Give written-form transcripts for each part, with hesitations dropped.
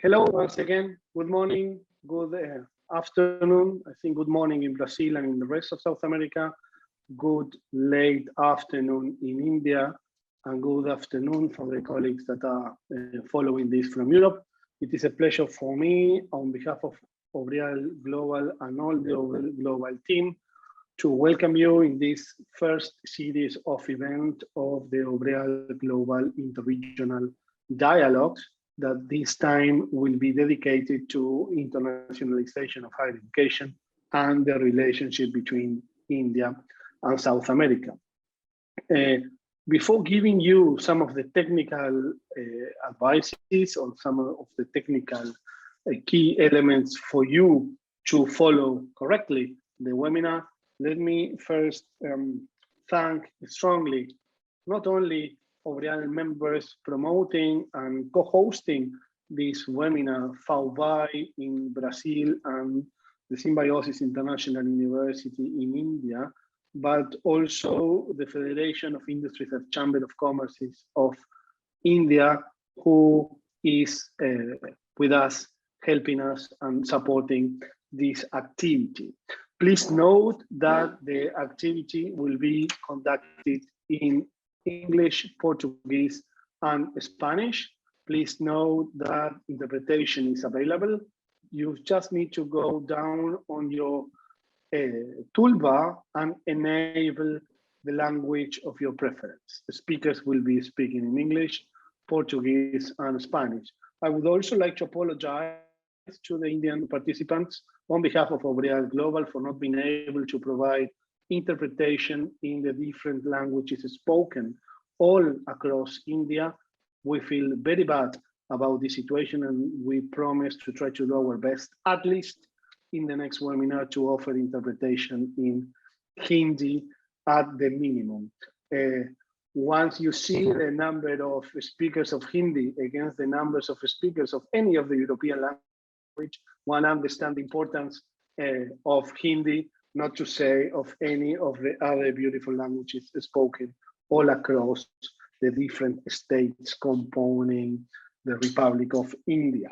Hello once again. Good morning, good afternoon. I think good morning in Brazil and in the rest of South America. Good late afternoon in India, and good afternoon for the colleagues that are following this from Europe. It is a pleasure for me, on behalf of OPRA Global and all the OPRA Global team, to welcome you in this first series of events of the OPRA Global Interregional Dialogues, that this time will be dedicated to internationalization of higher education and the relationship between India and South America. Before giving you some of the technical advices or some of the technical key elements for you to follow correctly the webinar, let me first thank strongly not only OPRA members promoting and co-hosting this webinar, FAUBAI in Brazil and the Symbiosis International University in India, but also the Federation of Industries and Chamber of Commerce of India, who is with us, helping us and supporting this activity. Please note that the activity will be conducted in English, Portuguese, and Spanish. Please note that interpretation is available. You just need to go down on your toolbar and enable the language of your preference. The speakers will be speaking in English, Portuguese, and Spanish. I would also like to apologize to the Indian participants on behalf of OPRA Global for not being able to provide interpretation in the different languages spoken all across India. We feel very bad about the situation, and we promise to try to do our best, at least in the next webinar, to offer interpretation in Hindi at the minimum. Once you see the number of speakers of Hindi against the numbers of speakers of any of the European language, one understands the importance of Hindi, not to say of any of the other beautiful languages spoken all across the different states composing the Republic of India.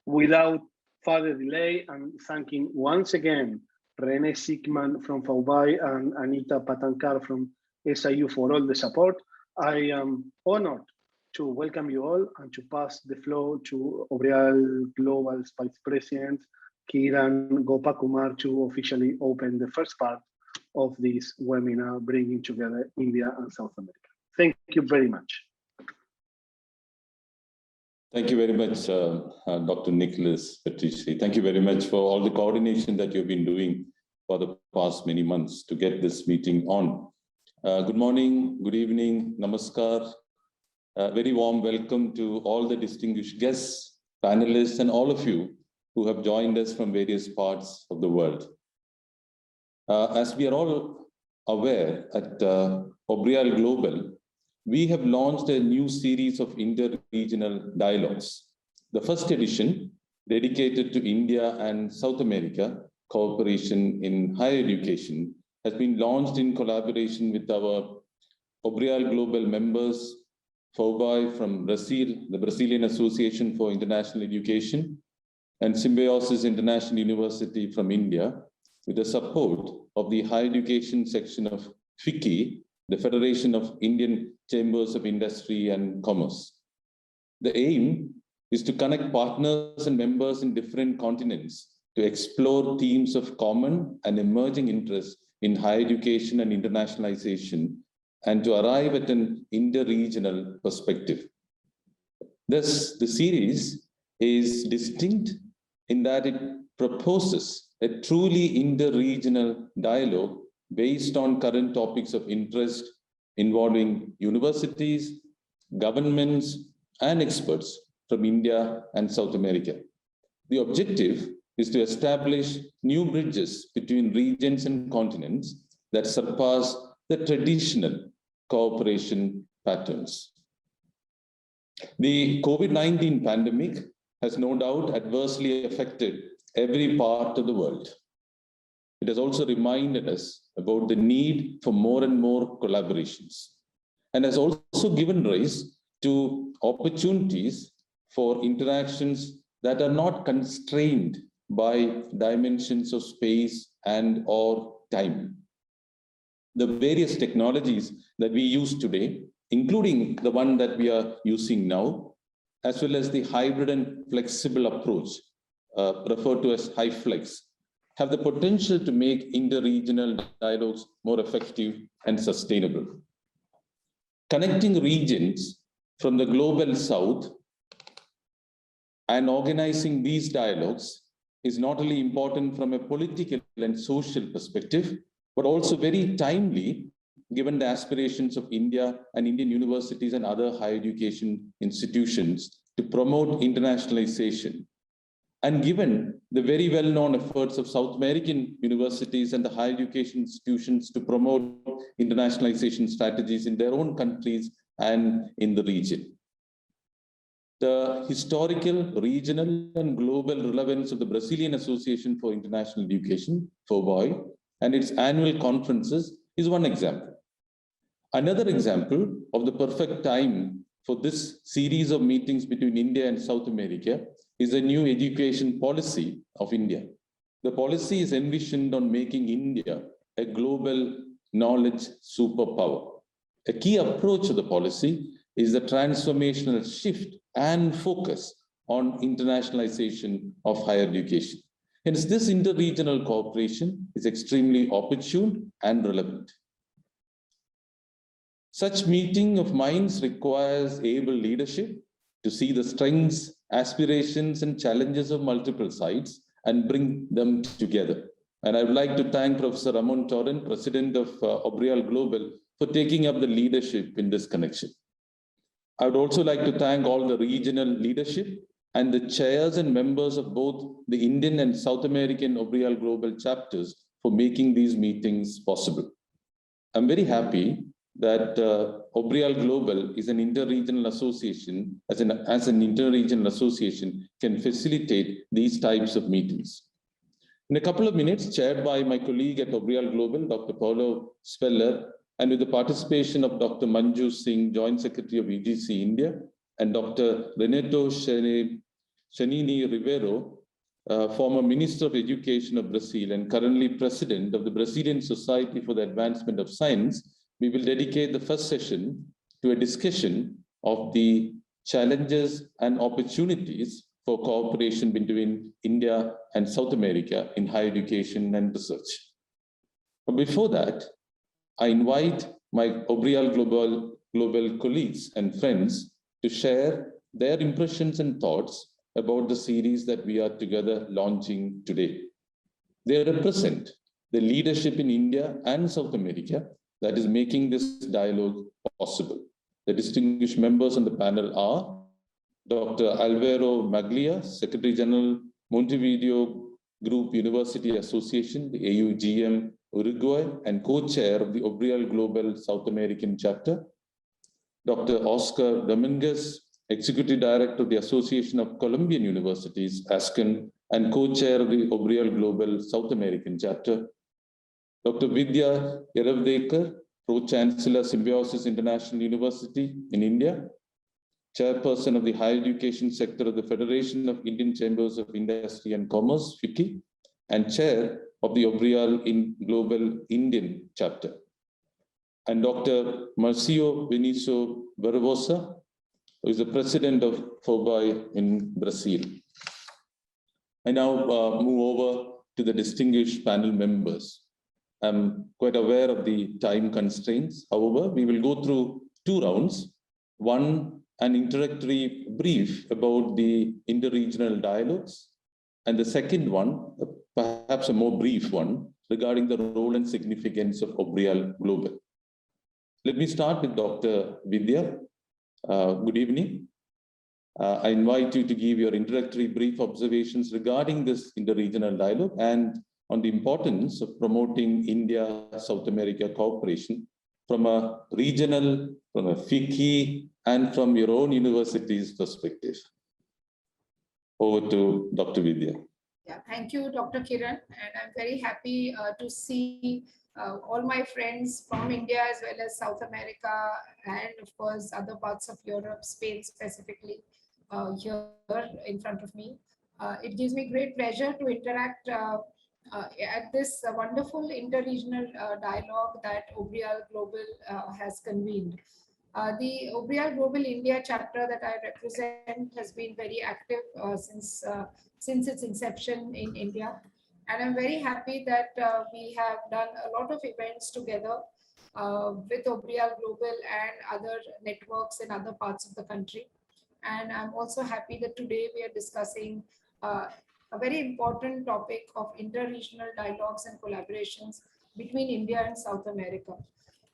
Without further delay, I'm thanking once again René Sigman from FAUBAI and Anita Patankar from SIU for all the support. I am honored to welcome you all and to pass the floor to OPRA Global's Vice President, Kiram Gopakumar, to officially open the first part of this webinar, bringing together India and South America. Thank you very much. Thank you very much, Dr. Nicholas Patrici. Thank you very much for all the coordination that you've been doing for the past many months to get this meeting on. Good morning, good evening, namaskar. Very warm welcome to all the distinguished guests, panelists, and all of you who have joined us from various parts of the world. As we are all aware, at OPRA Global, we have launched a new series of inter-regional dialogues. The first edition, dedicated to India and South America cooperation in higher education, has been launched in collaboration with our OPRA Global members, FAUBAI from Brazil, the Brazilian Association for International Education, and Symbiosis International University from India, with the support of the higher education section of FICCI, the Federation of Indian Chambers of Industry and Commerce. The aim is to connect partners and members in different continents to explore themes of common and emerging interest in higher education and internationalization, and to arrive at an inter-regional perspective. Thus, the series is distinct in that it proposes a truly inter-regional dialogue based on current topics of interest involving universities, governments, and experts from India and South America. The objective is to establish new bridges between regions and continents that surpass the traditional cooperation patterns. The COVID-19 pandemic has no doubt adversely affected every part of the world. It has also reminded us about the need for more and more collaborations, and has also given rise to opportunities for interactions that are not constrained by dimensions of space and or time. The various technologies that we use today, including the one that we are using now, as well as the hybrid and flexible approach, referred to as HyFlex, have the potential to make inter-regional dialogues more effective and sustainable. Connecting regions from the global south and organizing these dialogues is not only important from a political and social perspective, but also very timely given the aspirations of India and Indian universities and other higher education institutions to promote internationalization. And given the very well-known efforts of South American universities and the higher education institutions to promote internationalization strategies in their own countries and in the region. The historical, regional, and global relevance of the Brazilian Association for International Education, FOBOI, and its annual conferences is one example. Another example of the perfect time for this series of meetings between India and South America is the new education policy of India. The policy is envisioned on making India a global knowledge superpower. A key approach of the policy is the transformational shift and focus on internationalization of higher education. Hence, this interregional cooperation is extremely opportune and relevant. Such meeting of minds requires able leadership to see the strengths, aspirations, and challenges of multiple sides and bring them together. And I would like to thank Professor Ramon Torrent, President of OPRA Global, for taking up the leadership in this connection. I would also like to thank all the regional leadership and the chairs and members of both the Indian and South American OPRA Global chapters for making these meetings possible. I'm very happy that OPRA Global is an interregional association, as an interregional association can facilitate these types of meetings. In a couple of minutes, chaired by my colleague at OPRA Global, Dr. Paulo Speller, and with the participation of Dr. Manju Singh, Joint Secretary of UGC India, and Dr. Renato Chanini Rivero, former Minister of Education of Brazil and currently President of the Brazilian Society for the Advancement of Science, we will dedicate the first session to a discussion of the challenges and opportunities for cooperation between India and South America in higher education and research. But before that, I invite my OPRA Global colleagues and friends to share their impressions and thoughts about the series that we are together launching today. They represent the leadership in India and South America that is making this dialogue possible. The distinguished members on the panel are Dr. Alvaro Maglia, Secretary General, Montevideo Group University Association, the AUGM Uruguay, and co-chair of the OPRA Global South American chapter. Dr. Oscar Dominguez, Executive Director of the Association of Colombian Universities, ASCON, and co-chair of the OPRA Global South American chapter. Dr. Vidya Yeravdekar, Pro-Chancellor, Symbiosis International University in India, Chairperson of the Higher Education Sector of the Federation of Indian Chambers of Industry and Commerce, FICCI, and Chair of the OPRA Global Indian chapter. And Dr. Marcio Vinicio Barbosa, who is the President of FOBOI in Brazil. I now move over to the distinguished panel members. I'm quite aware of the time constraints. However, we will go through two rounds. One, an introductory brief about the interregional dialogues, and the second one, perhaps a more brief one, regarding the role and significance of OPRA Global. Let me start with Dr. Vidya. Good evening. I invite you to give your introductory brief observations regarding this interregional dialogue and on the importance of promoting India-South America cooperation from a regional, from a FICCI, and from your own university's perspective. Over to Dr. Vidya. Yeah, thank you, Dr. Kiran. And I'm very happy to see all my friends from India as well as South America and of course other parts of Europe, Spain specifically, here in front of me. It gives me great pleasure to interact at this wonderful interregional dialogue that OPRA Global has convened. The OPRA Global India chapter that I represent has been very active since its inception in India. And I'm very happy that we have done a lot of events together with OPRA Global and other networks in other parts of the country. And I'm also happy that today we are discussing a very important topic of interregional dialogues and collaborations between India and South America.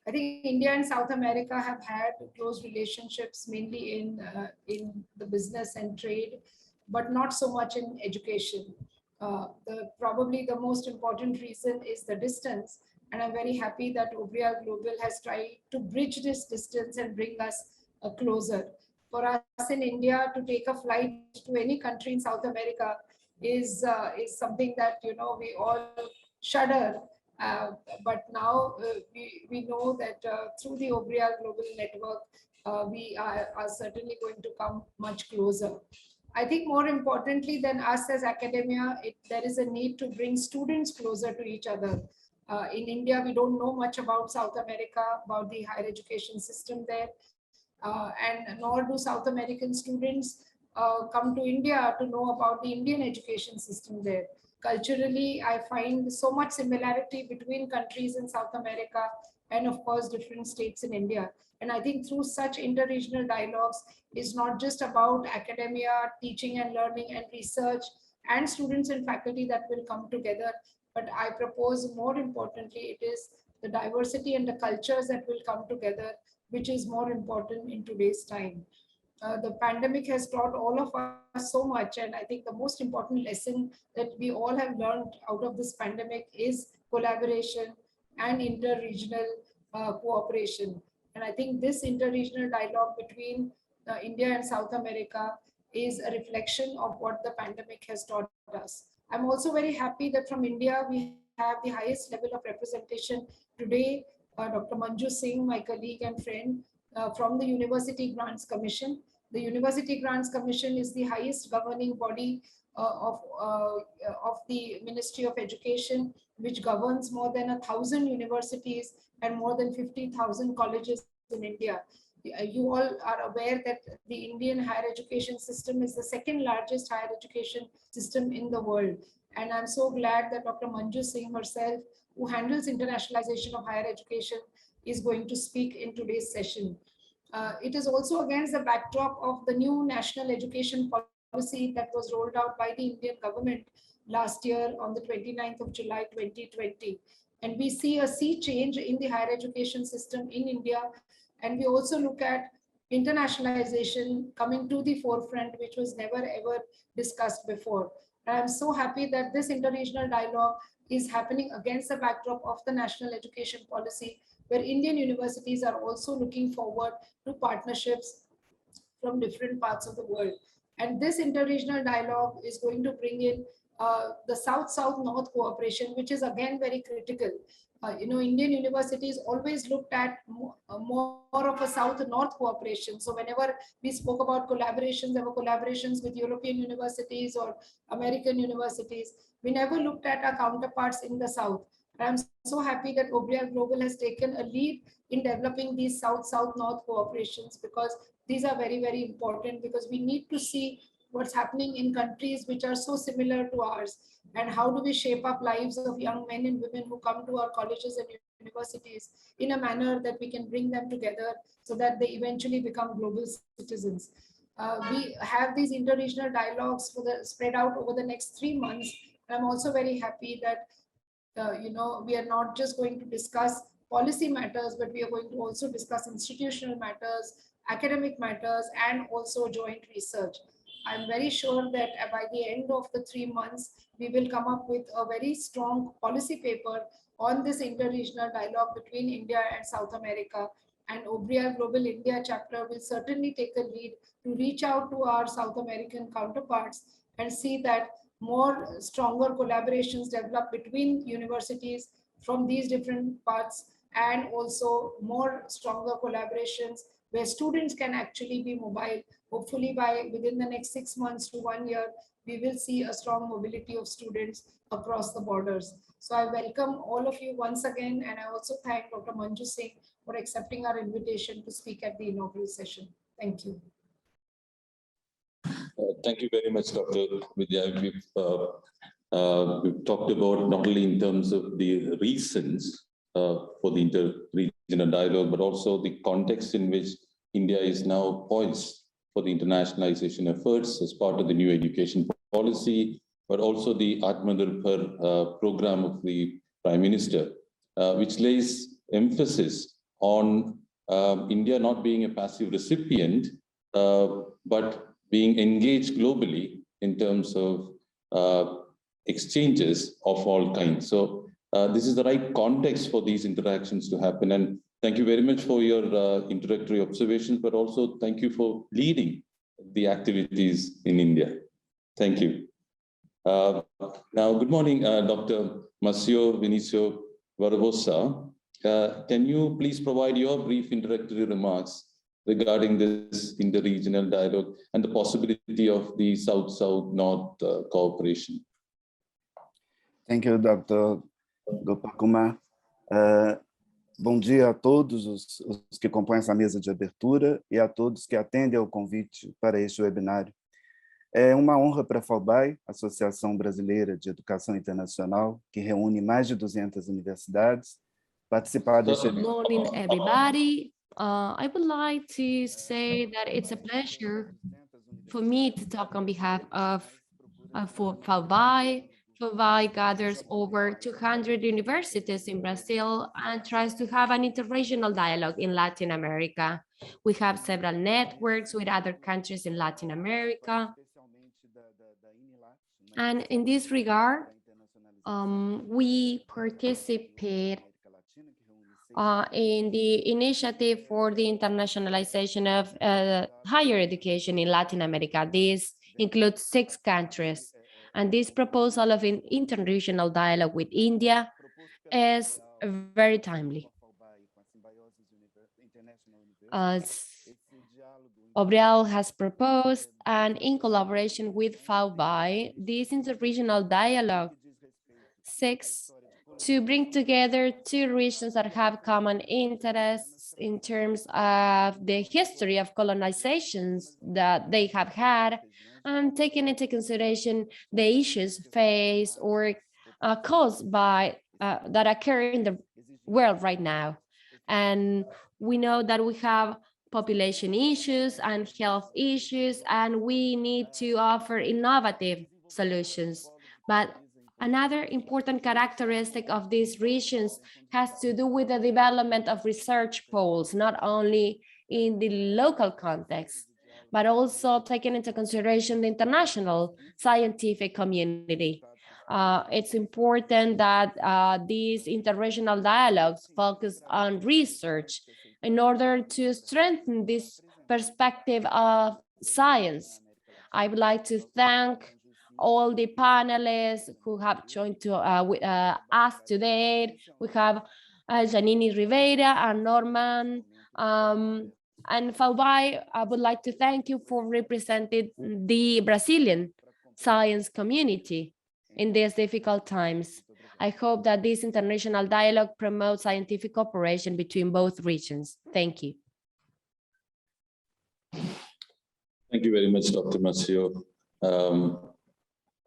I think India and South America have had close relationships mainly in the business and trade, but not so much in education. Probably the most important reason is the distance, and I'm very happy that OPRA Global has tried to bridge this distance and bring us closer. For us in India to take a flight to any country in South America is something that we all shudder. But now we know that through the OPRA Global Network, we are certainly going to come much closer. I think more importantly than us as academia, there is a need to bring students closer to each other. In India, we don't know much about South America, about the higher education system there. And nor do South American students come to India to know about the Indian education system there. Culturally, I find so much similarity between countries in South America and of course different states in India. And I think through such interregional dialogues is not just about academia, teaching and learning and research and students and faculty that will come together, but I propose more importantly, it is the diversity and the cultures that will come together, which is more important in today's time. The pandemic has taught all of us so much, and I think the most important lesson that we all have learned out of this pandemic is collaboration and interregional cooperation. And I think this interregional dialogue between India and South America is a reflection of what the pandemic has taught us. I'm also very happy that from India we have the highest level of representation today. Dr. Manju Singh, my colleague and friend from the University Grants Commission. The University Grants Commission is the highest governing body of the Ministry of Education, which governs more than 1,000 universities and more than 50,000 colleges in India. You all are aware that the Indian higher education system is the second largest higher education system in the world. And I'm so glad that Dr. Manju Singh herself, who handles internationalization of higher education, is going to speak in today's session. It is also against the backdrop of the new national education policy that was rolled out by the Indian government last year on the 29th of July 2020. And we see a sea change in the higher education system in India. And we also look at internationalization coming to the forefront, which was never ever discussed before. And I'm so happy that this interregional dialogue is happening against the backdrop of the national education policy, where Indian universities are also looking forward to partnerships from different parts of the world. And this interregional dialogue is going to bring in the South-South-North cooperation, which is again very critical. Indian universities always looked at more of a South-North cooperation. So whenever we spoke about collaborations, there were collaborations with European universities or American universities. We never looked at our counterparts in the South. And I'm so happy that OPRA Global has taken a lead in developing these South-South-North cooperations, because these are very, very important, because we need to see what's happening in countries which are so similar to ours, and how do we shape up lives of young men and women who come to our colleges and universities in a manner that we can bring them together so that they eventually become global citizens. We have these interregional dialogues spread out over the next 3 months. I'm also very happy that we are not just going to discuss policy matters, but we are going to also discuss institutional matters, academic matters, and also joint research. I'm very sure that by the end of the 3 months, we will come up with a very strong policy paper on this interregional dialogue between India and South America. And OPRA Global India chapter will certainly take a lead to reach out to our South American counterparts and see that more stronger collaborations develop between universities from these different parts, and also more stronger collaborations where students can actually be mobile. Hopefully within the next 6 months to 1 year, we will see a strong mobility of students across the borders. So I welcome all of you once again, and I also thank Dr. Manju Singh for accepting our invitation to speak at the inaugural session. Thank you. Thank you very much, Dr. Vidya. We've talked about not only in terms of the reasons for the inter-regional dialogue, but also the context in which India is now poised for the internationalization efforts as part of the new education policy, but also the Atmanirbhar program of the Prime Minister, which lays emphasis on India not being a passive recipient, but being engaged globally in terms of exchanges of all kinds. So this is the right context for these interactions to happen. And thank you very much for your introductory observations, but also thank you for leading the activities in India. Thank you. Now, good morning, Dr. Masio Vinicio Barbosa. Can you please provide your brief introductory remarks regarding this interregional dialogue and the possibility of the South-South-North cooperation? Thank you, Dr. Gopal. Bom dia a todos os que compõem essa mesa de abertura e a todos que atendem ao convite para este webinário. É uma honra para a FAUBAI, Associação Brasileira de Educação Internacional, que reúne mais de 200 universidades, participar deste evento. Good morning, everybody. I would like to say that it's a pleasure for me to talk on behalf of FAUBAI. FAUBAI gathers over 200 universities in Brazil and tries to have an interregional dialogue in Latin America. We have several networks with other countries in Latin America. And in this regard, we participate in the initiative for the internationalization of higher education in Latin America. This includes 6 countries. And this proposal of an interregional dialogue with India is very timely. As OPRA has proposed, and in collaboration with FAUBAI, this interregional dialogue seeks to bring together 2 regions that have common interests in terms of the history of colonizations that they have had, and taking into consideration the issues faced or caused by that occur in the world right now. And we know that we have population issues and health issues, and we need to offer innovative solutions. But another important characteristic of these regions has to do with the development of research poles, not only in the local context, but also taking into consideration the international scientific community. It's important that these interregional dialogues focus on research in order to strengthen this perspective of science. I would like to thank all the panelists who have joined us today. We have Janine Rivera and Norman. And FAUBAI, I would like to thank you for representing the Brazilian science community in these difficult times. I hope that this international dialogue promotes scientific cooperation between both regions. Thank you. Thank you very much, Dr. Masio.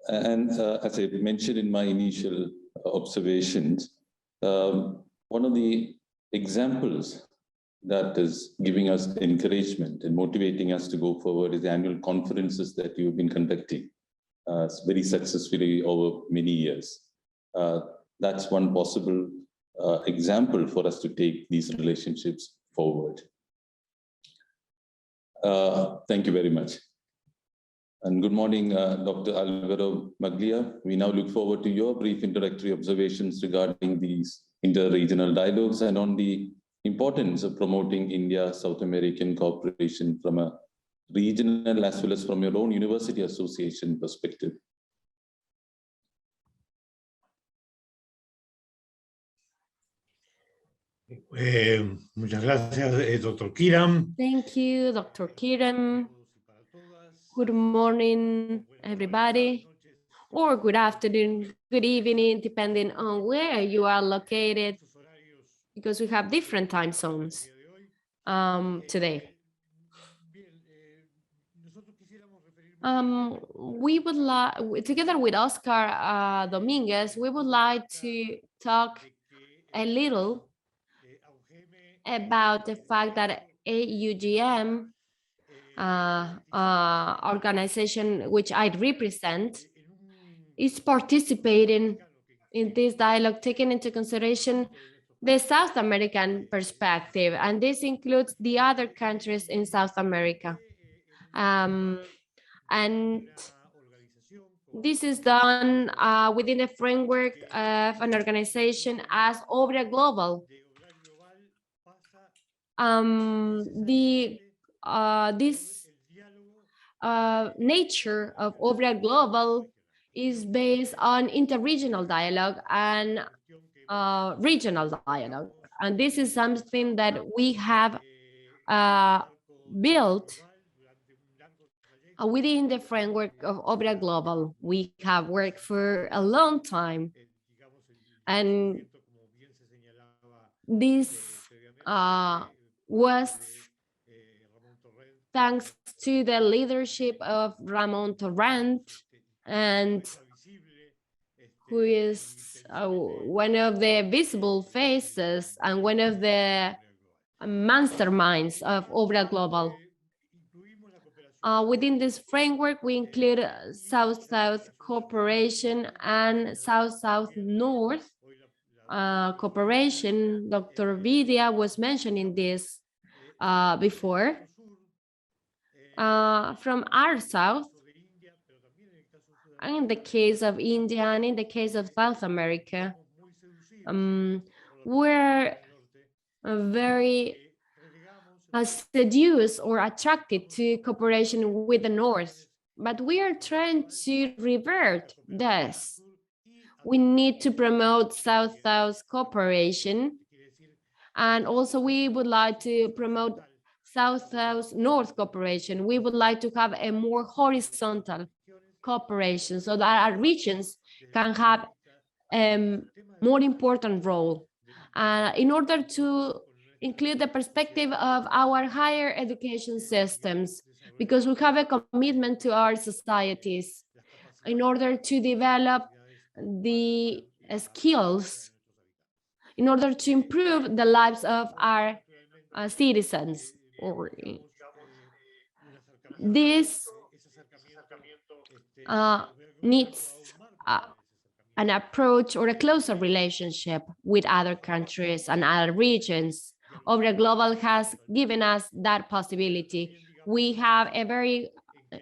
As I mentioned in my initial observations, one of the examples that is giving us encouragement and motivating us to go forward is the annual conferences that you've been conducting very successfully over many years. That's one possible example for us to take these relationships forward. Thank you very much. And good morning, Dr. Alvaro Maglia. We now look forward to your brief introductory observations regarding these interregional dialogues and on the importance of promoting India-South American cooperation from a regional as well as from your own university association perspective. Muchas gracias, doctor Kiram. Thank you, Dr. Kiram. Good morning, everybody, or good afternoon, good evening, depending on where you are located, because we have different time zones today. We would like, together with Oscar Dominguez, we would like to talk a little about the fact that AUGM organization, which I represent, is participating in this dialogue, taking into consideration the South American perspective, and this includes the other countries in South America. And this is done within the framework of an organization as OPRA Global. This nature of OPRA Global is based on interregional dialogue and regional dialogue. And this is something that we have built within the framework of OPRA Global. We have worked for a long time. And this was thanks to the leadership of Ramon Torrent, and who is one of the visible faces and one of the masterminds of OPRA Global. Within this framework, we include South-South cooperation and South-South-North cooperation. Dr. Vidya was mentioning this before. From our south, and in the case of India and in the case of South America, we're very seduced or attracted to cooperation with the North, but we are trying to revert this. We need to promote South-South cooperation, and also we would like to promote South-South-North cooperation. We would like to have a more horizontal cooperation so that our regions can have a more important role in order to include the perspective of our higher education systems, because we have a commitment to our societies in order to develop the skills in order to improve the lives of our citizens. This needs an approach or a closer relationship with other countries and other regions. OPRA Global has given us that possibility. We have a very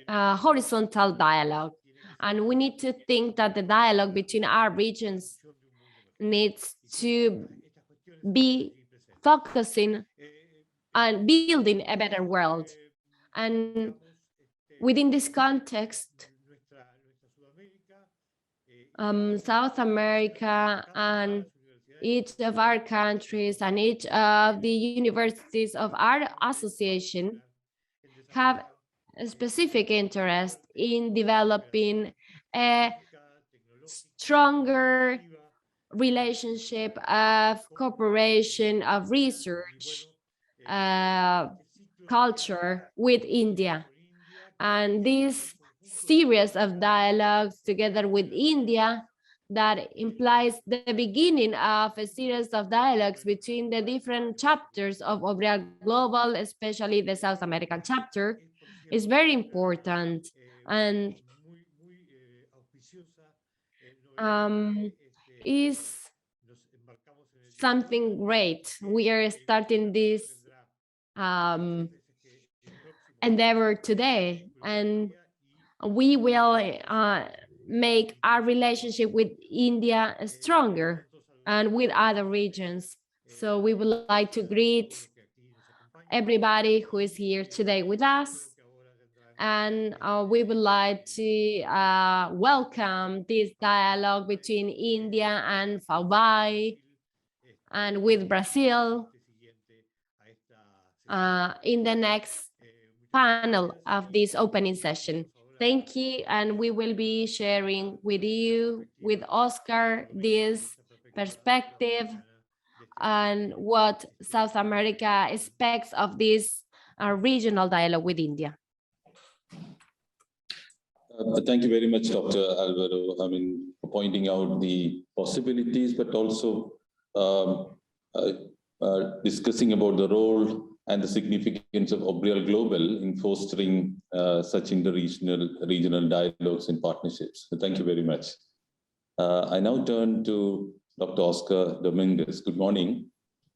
horizontal dialogue, and we need to think that the dialogue between our regions needs to be focusing on building a better world. And within this context, South America and each of our countries and each of the universities of our association have a specific interest in developing a stronger relationship of cooperation, of research, culture with India. And this series of dialogues together with India that implies the beginning of a series of dialogues between the different chapters of OPRA Global, especially the South American chapter, is very important and is something great. We are starting this endeavor today, and we will make our relationship with India stronger and with other regions. So we would like to greet everybody who is here today with us. And we would like to welcome this dialogue between India and Falbai. and with Brazil in the next panel of this opening session. Thank you, and we will be sharing with you, with Oscar, this perspective and what South America expects of this regional dialogue with India. Thank you very much, Dr. Alvaro. I mean, for pointing out the possibilities, but also discussing about the role and the significance of OPRA Global in fostering such regional dialogues and partnerships. So thank you very much. I now turn to Dr. Oscar Dominguez. Good morning.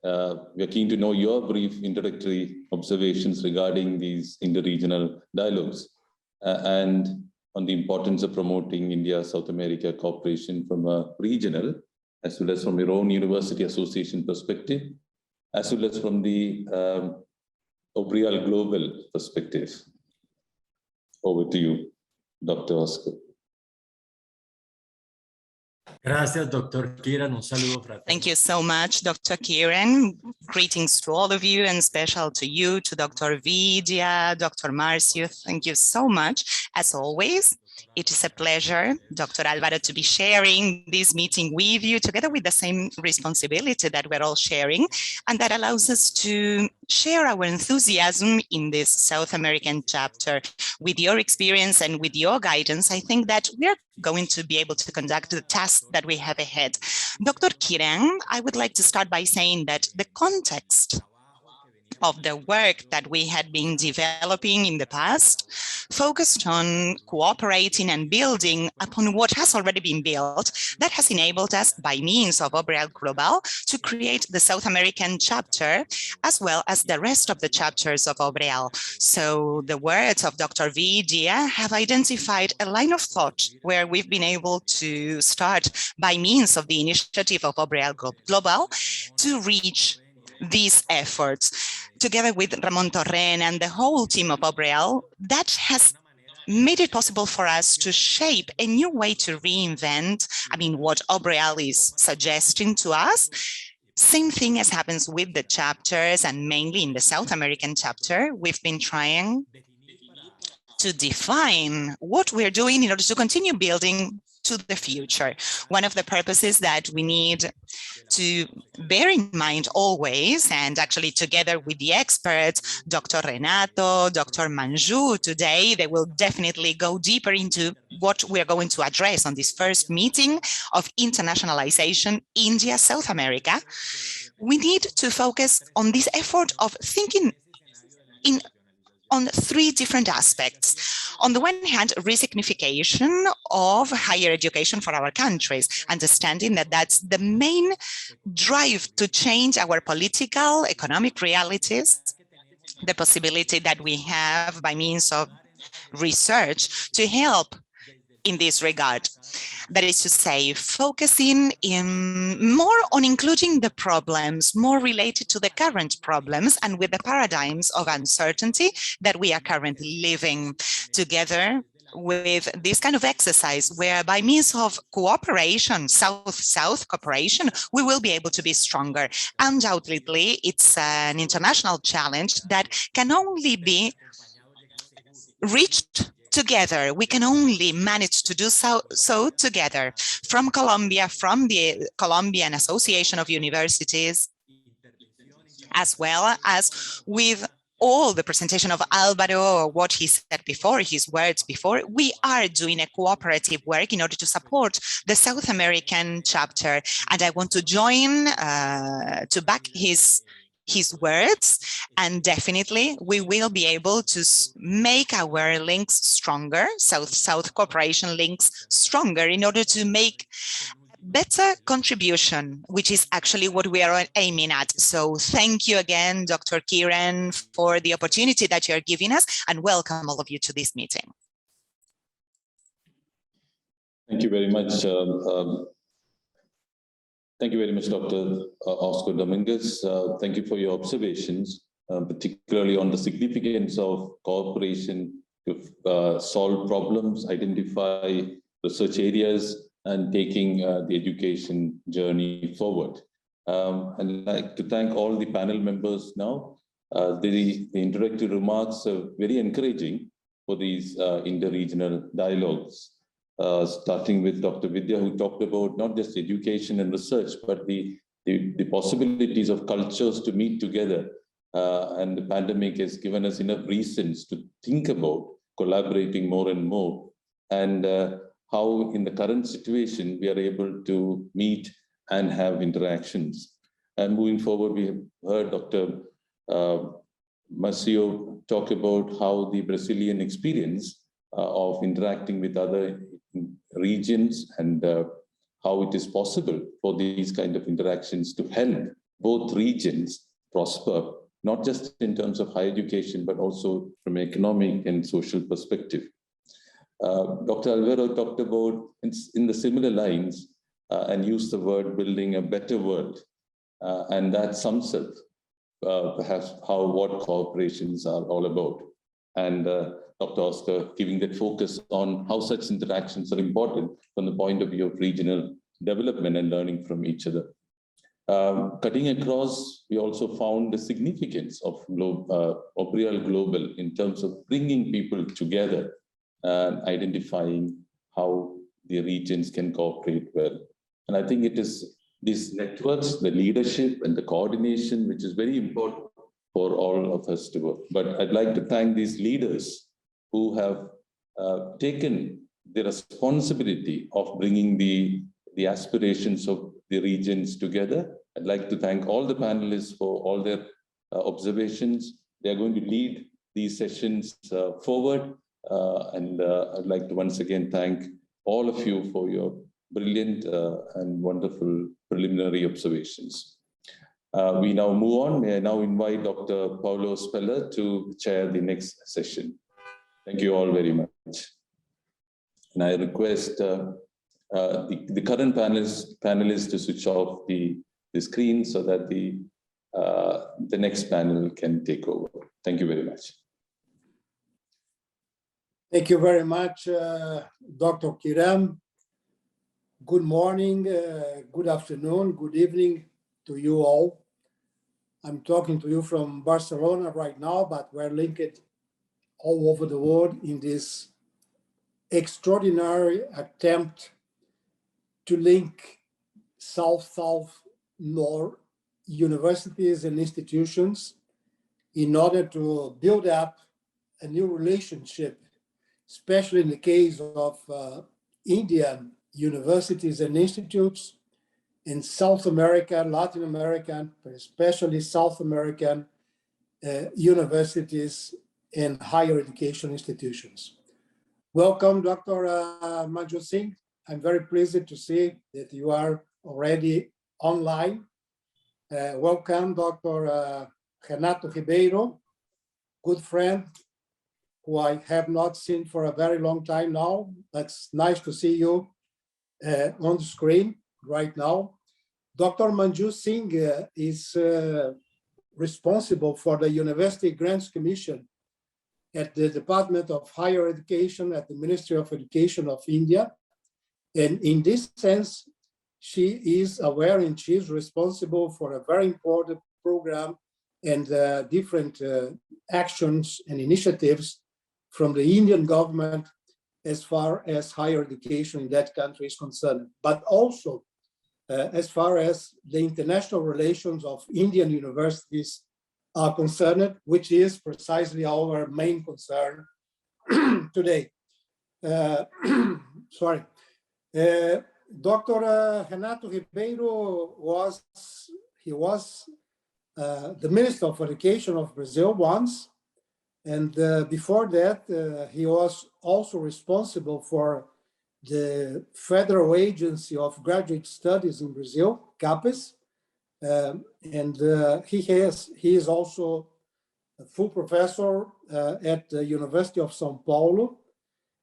We are keen to know your brief introductory observations regarding these interregional dialogues and on the importance of promoting India-South America cooperation from a regional, as well as from your own university association perspective, as well as from the OPRA Global perspective. Over to you, Dr. Oscar. Gracias, Dr. Kiram. Un saludo fraterno. Thank you so much, Dr. Kiram. Greetings to all of you, and special to you, to Dr. Vidya, Dr. Marcio. Thank you so much. As always, it is a pleasure, Dr. Alvaro, to be sharing this meeting with you, together with the same responsibility that we're all sharing, and that allows us to share our enthusiasm in this South American chapter. With your experience and with your guidance, I think that we're going to be able to conduct the task that we have ahead. Dr. Kiram, I would like to start by saying that the context of the work that we had been developing in the past focused on cooperating and building upon what has already been built that has enabled us, by means of OPRA Global, to create the South American chapter, as well as the rest of the chapters of OPRA. So the words of Dr. Vidya have identified a line of thought where we've been able to start, by means of the initiative of OPRA Global, to reach these efforts. Together with Ramon Torren and the whole team of OPRA, that has made it possible for us to shape a new way to reinvent, what OPRA is suggesting to us. Same thing as happens with the chapters, and mainly in the South American chapter, we've been trying to define what we're doing in order to continue building to the future. One of the purposes that we need to bear in mind always, and actually together with the experts, Dr. Renato, Dr. Manju today, they will definitely go deeper into what we're going to address on this first meeting of Internationalization, India, South America. We need to focus on this effort of thinking on three different aspects. On the one hand, resignification of higher education for our countries, understanding that that's the main drive to change our political, economic realities, the possibility that we have by means of research to help in this regard. That is to say, focusing more on including the problems more related to the current problems and with the paradigms of uncertainty that we are currently living, together with this kind of exercise where by means of cooperation, South-South cooperation, we will be able to be stronger. Undoubtedly, it's an international challenge that can only be reached together. We can only manage to do so together. From Colombia, from the Colombian Association of Universities, as well as with all the presentation of Alvaro, or what he said before, his words before, we are doing a cooperative work in order to support the South American chapter. And I want to join to back his words, and definitely we will be able to make our links stronger, South-South cooperation links stronger, in order to make better contribution, which is actually what we are aiming at. So thank you again, Dr. Kiram, for the opportunity that you're giving us, and welcome all of you to this meeting. Thank you very much. Thank you very much, Dr. Oscar Dominguez. Thank you for your observations, particularly on the significance of cooperation to solve problems, identify research areas, and taking the education journey forward. I'd like to thank all the panel members now. The introductory remarks are very encouraging for these inter-regional dialogues, starting with Dr. Vidya, who talked about not just education and research, but the possibilities of cultures to meet together. And the pandemic has given us enough reasons to think about collaborating more and more, and how in the current situation we are able to meet and have interactions. And moving forward, we have heard Dr. Marcio talk about how the Brazilian experience of interacting with other regions and how it is possible for these kind of interactions to help both regions prosper, not just in terms of higher education, but also from an economic and social perspective. Dr. Alvaro talked about, in the similar lines, and used the word building a better world. And that sums up perhaps what cooperations are all about. And Dr. Oscar giving that focus on how such interactions are important from the point of view of regional development and learning from each other. Cutting across, we also found the significance of OPRA Global in terms of bringing people together and identifying how the regions can cooperate well. And I think it is these networks, the leadership and the coordination, which is very important for all of us to work. But I'd like to thank these leaders who have taken the responsibility of bringing the aspirations of the regions together. I'd like to thank all the panelists for all their observations. They are going to lead these sessions forward. And I'd like to once again thank all of you for your brilliant and wonderful preliminary observations. We now move on. May I now invite Dr. Paulo Speller to chair the next session. Thank you all very much. And I request the current panelists to switch off the screen so that the next panel can take over. Thank you very much. Thank you very much, Dr. Kiram. Good morning, good afternoon, good evening to you all. I'm talking to you from Barcelona right now, but we're linked all over the world in this extraordinary attempt to link South-South North universities and institutions in order to build up a new relationship, especially in the case of Indian universities and institutes in South America, Latin America, but especially South American universities and higher education institutions. Welcome, Dr. Manju Singh. I'm very pleased to see that you are already online. Welcome, Dr. Renato Ribeiro, good friend, who I have not seen for a very long time now. It's nice to see you on the screen right now. Dr. Manju Singh is responsible for the University Grants Commission at the Department of Higher Education at the Ministry of Education of India. And in this sense, she is aware and she is responsible for a very important program and different actions and initiatives from the Indian government as far as higher education in that country is concerned, but also as far as the international relations of Indian universities are concerned, which is precisely our main concern today. Sorry. Dr. Renato Ribeiro was the Minister of Education of Brazil once, and before that, he was also responsible for the Federal Agency of Graduate Studies in Brazil, CAPES, and he is also a full professor at the University of São Paulo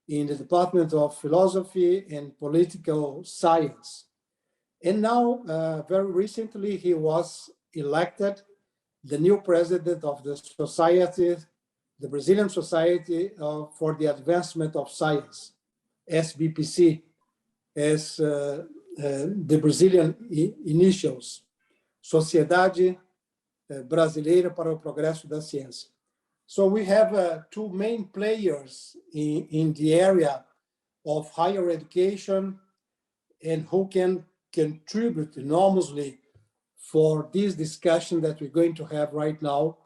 in the Department of Philosophy and Political Science. And now, very recently, he was elected the new president of the society, the Brazilian Society for the Advancement of Science, SBPC, as the Brazilian initials. Sociedade Brasileira para o Progresso da Ciência. So we have two main players in the area of higher education and who can contribute enormously for this discussion that we're going to have right now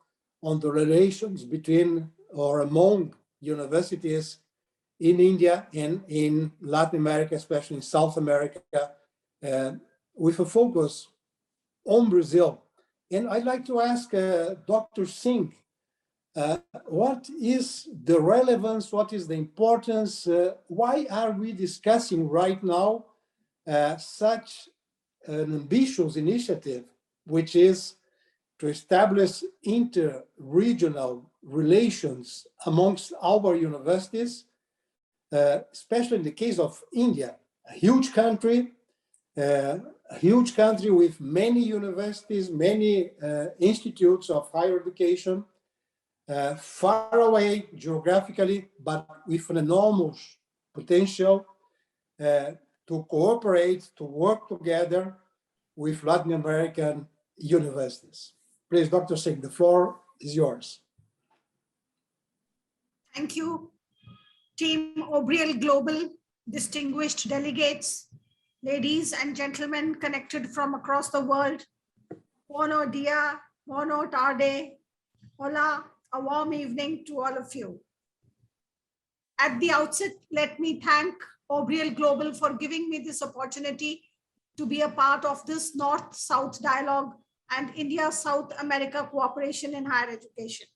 on the relations between or among universities in India and in Latin America, especially in South America, with a focus on Brazil. And I'd like to ask Dr. Singh, what is the relevance, what is the importance, why are we discussing right now such an ambitious initiative, which is to establish inter-regional relations amongst our universities, especially in the case of India, a huge country with many universities, many institutes of higher education, far away geographically, but with an enormous potential to cooperate, to work together with Latin American universities. Please, Dr. Singh, the floor is yours. Thank you, Team OPRA Global, distinguished delegates, ladies and gentlemen connected from across the world. Buono dia, buono tarde, hola, a warm evening to all of you. At the outset, let me thank OPRA Global for giving me this opportunity to be a part of this North-South dialogue and India-South America cooperation in higher education.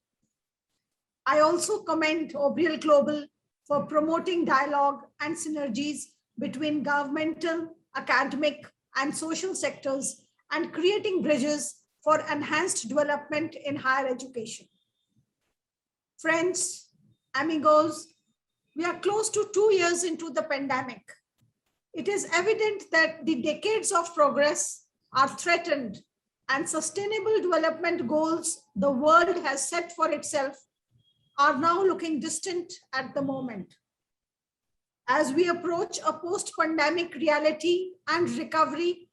I also commend OPRA Global for promoting dialogue and synergies between governmental, academic, and social sectors and creating bridges for enhanced development in higher education. Friends, amigos, we are close to 2 years into the pandemic. It is evident that the decades of progress are threatened and sustainable development goals the world has set for itself are now looking distant at the moment. As we approach a post-pandemic reality and recovery,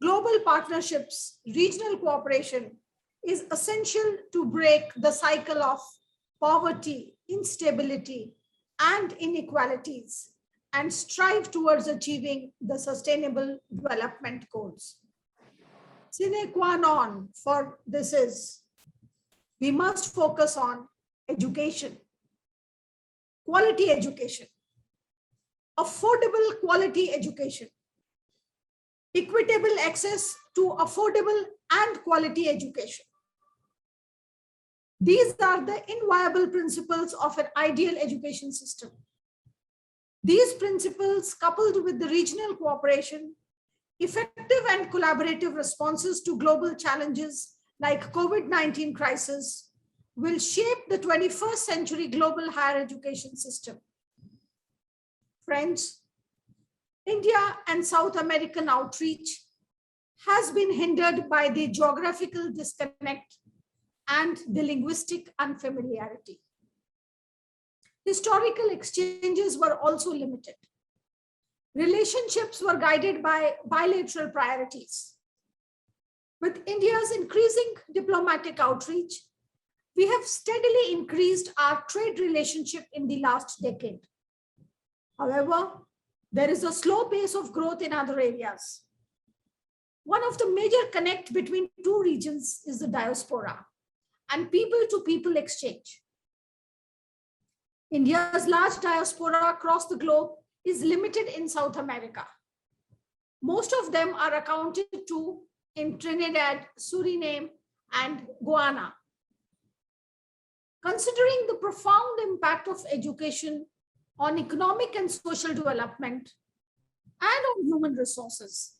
global partnerships, regional cooperation is essential to break the cycle of poverty, instability, and inequalities and strive towards achieving the sustainable development goals. Sine qua non for this is, we must focus on education, quality education, affordable quality education, equitable access to affordable and quality education. These are the inviolable principles of an ideal education system. These principles, coupled with the regional cooperation, effective and collaborative responses to global challenges like COVID-19 crisis, will shape the 21st century global higher education system. Friends, India and South American outreach has been hindered by the geographical disconnect and the linguistic unfamiliarity. Historical exchanges were also limited. Relationships were guided by bilateral priorities. With India's increasing diplomatic outreach, we have steadily increased our trade relationship in the last decade. However, there is a slow pace of growth in other areas. One of the major connect between two regions is the diaspora and people-to-people exchange. India's large diaspora across the globe is limited in South America. Most of them are accounted to in Trinidad, Suriname, and Guyana. Considering the profound impact of education on economic and social development and on human resources,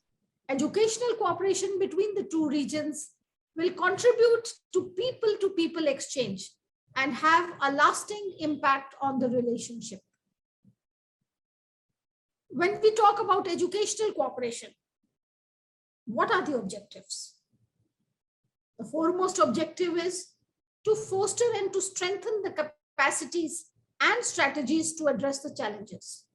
educational cooperation between the two regions will contribute to people-to-people exchange and have a lasting impact on the relationship. When we talk about educational cooperation, what are the objectives? The foremost objective is to foster and to strengthen the capacities and strategies to address the challenges,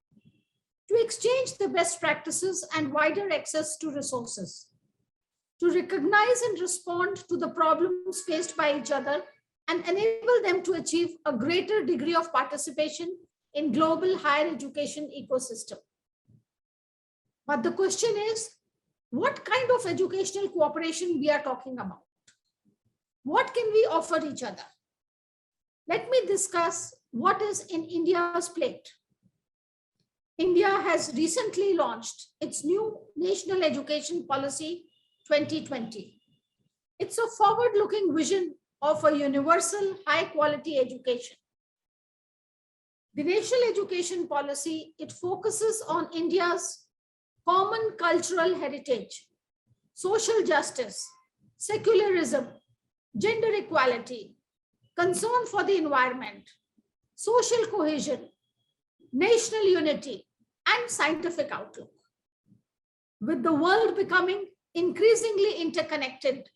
to exchange the best practices and wider access to resources, to recognize and respond to the problems faced by each other and enable them to achieve a greater degree of participation in global higher education ecosystem. But the question is, what kind of educational cooperation we are talking about? What can we offer each other? Let me discuss what is in India's plate. India has recently launched its new National Education Policy 2020. It's a forward-looking vision of a universal high-quality education. The National Education Policy, it focuses on India's common cultural heritage, social justice, secularism, gender equality, concern for the environment, social cohesion, national unity, and scientific outlook. With the world becoming increasingly interconnected,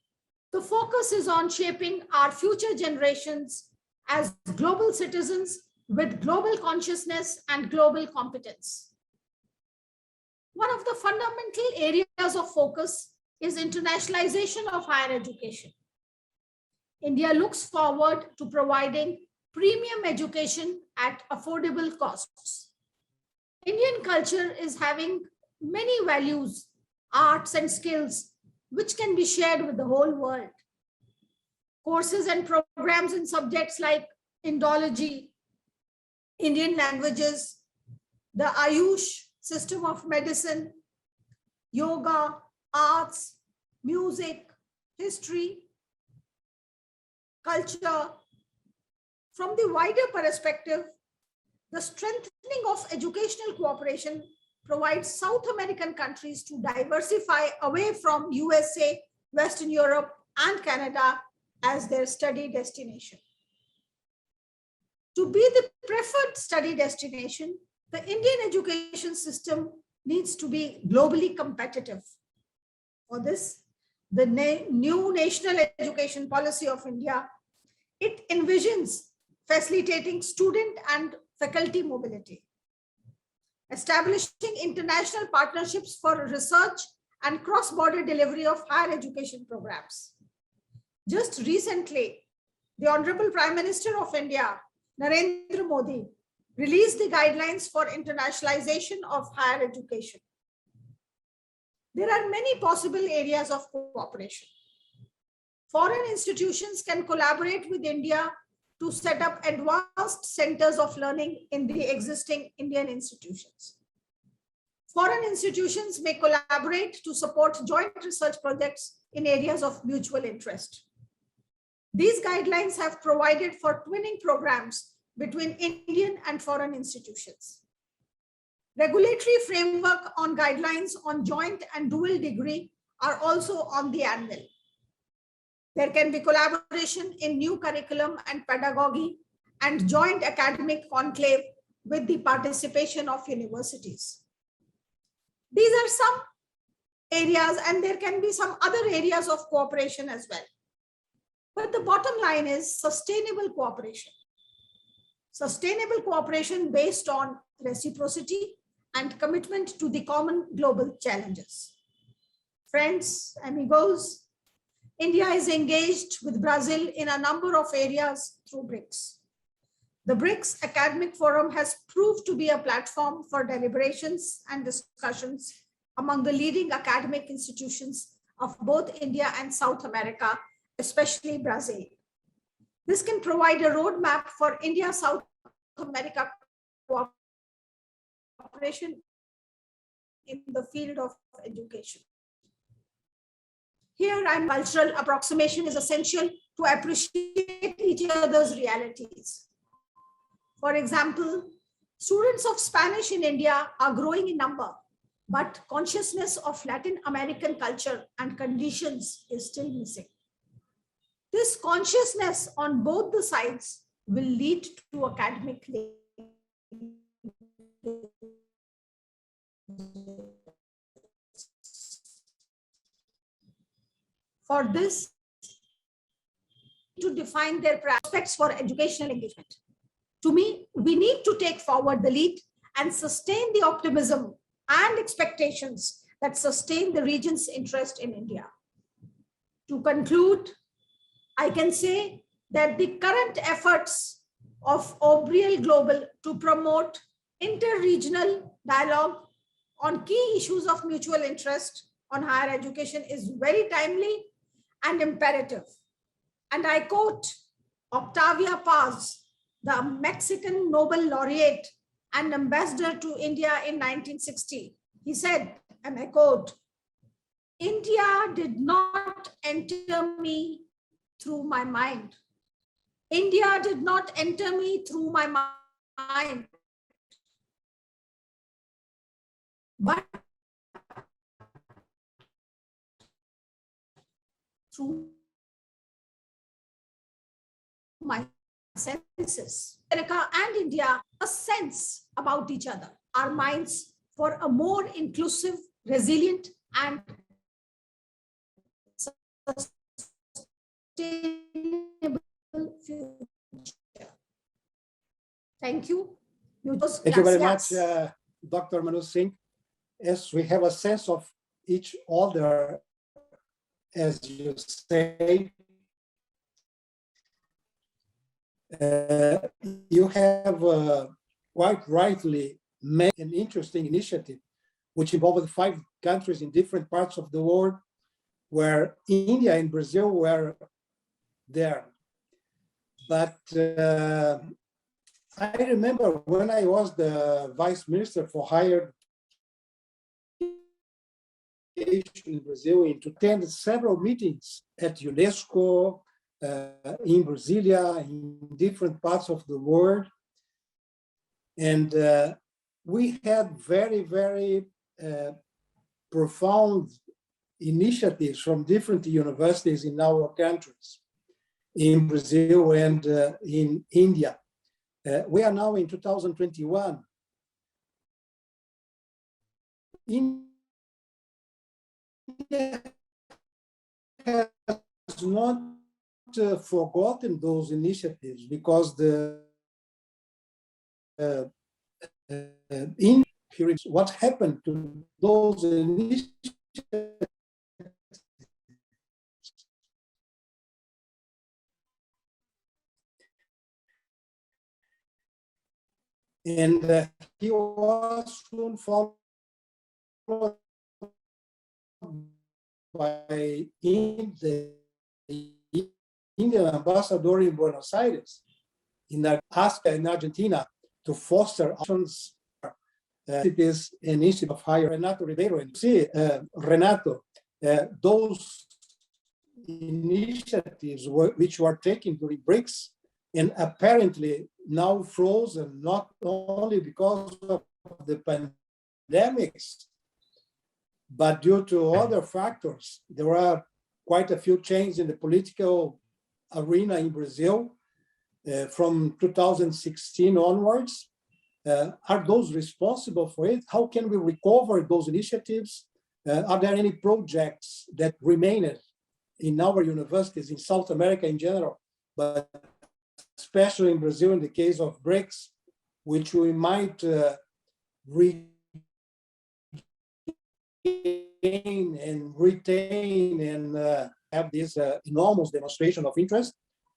the focus is on shaping our future generations as global citizens with global consciousness and global competence. One of the fundamental areas of focus is internationalization of higher education. India looks forward to providing premium education at affordable costs. Indian culture is having many values, arts, and skills which can be shared with the whole world. Courses and programs in subjects like Indology, Indian languages, the Ayush system of medicine, yoga, arts, music, history, culture. From the wider perspective, the strengthening of educational cooperation provides South American countries to diversify away from USA, Western Europe, and Canada as their study destination. To be the preferred study destination, the Indian education system needs to be globally competitive. For this, the new National Education Policy of India, it envisions facilitating student and faculty mobility, establishing international partnerships for research and cross-border delivery of higher education programs. Just recently, the Honorable Prime Minister of India, Narendra Modi, released the guidelines for internationalization of higher education. There are many possible areas of cooperation. Foreign institutions can collaborate with India to set up advanced centers of learning in the existing Indian institutions. Foreign institutions may collaborate to support joint research projects in areas of mutual interest. These guidelines have provided for twinning programs between Indian and foreign institutions. Regulatory framework on guidelines on joint and dual degree are also on the anvil. There can be collaboration in new curriculum and pedagogy and joint academic conclave with the participation of universities. These are some areas, and there can be some other areas of cooperation as well. But the bottom line is sustainable cooperation. Sustainable cooperation based on reciprocity and commitment to the common global challenges. Friends, amigos, India is engaged with Brazil in a number of areas through BRICS. The BRICS Academic Forum has proved to be a platform for deliberations and discussions among the leading academic institutions of both India and South America, especially Brazil. This can provide a roadmap for India-South America cooperation in the field of education. Here, cultural approximation is essential to appreciate each other's realities. For example, students of Spanish in India are growing in number, but consciousness of Latin American culture and conditions is still missing. This consciousness on both the sides will lead to academic For this, to define their prospects for educational engagement. To me, we need to take forward the lead and sustain the optimism and expectations that sustain the region's interest in India. To conclude, I can say that the current efforts of OPRA Global to promote inter-regional dialogue on key issues of mutual interest on higher education is very timely and imperative. And I quote Octavia Paz, the Mexican Nobel laureate and ambassador to India in 1960. He said, and I quote, "India did not enter me through my mind. India did not enter me through my mind, but through my senses." America and India a sense about each other, our minds for a more inclusive, resilient, and sustainable future. Thank you. Thank you very much, Dr. Manu Singh. Yes, we have a sense of each other, as you say. You have quite rightly made an interesting initiative, which involved 5 countries in different parts of the world, where India and Brazil were there. But I remember when I was the Vice Minister for Higher Education in Brazil, to attend several meetings at UNESCO, in Brasilia, in different parts of the world. And we had very, very profound initiatives from different universities in our countries, in Brazil and in India. We are now in 2021. India has not forgotten those initiatives, because the in hearing what happened to those initiatives. And he was soon followed by the Indian ambassador in Buenos Aires, in Argentina, to foster options. It is an institute of higher Renato Ribeiro. And see, Renato, those initiatives which were taken during BRICS, and apparently now frozen, not only because of the pandemics, but due to other factors. There are quite a few changes in the political arena in Brazil from 2016 onwards. Are those responsible for it? How can we recover those initiatives? Are there any projects that remained in our universities, in South America in general, but especially in Brazil, in the case of BRICS, which we might regain and retain and have this enormous demonstration of interest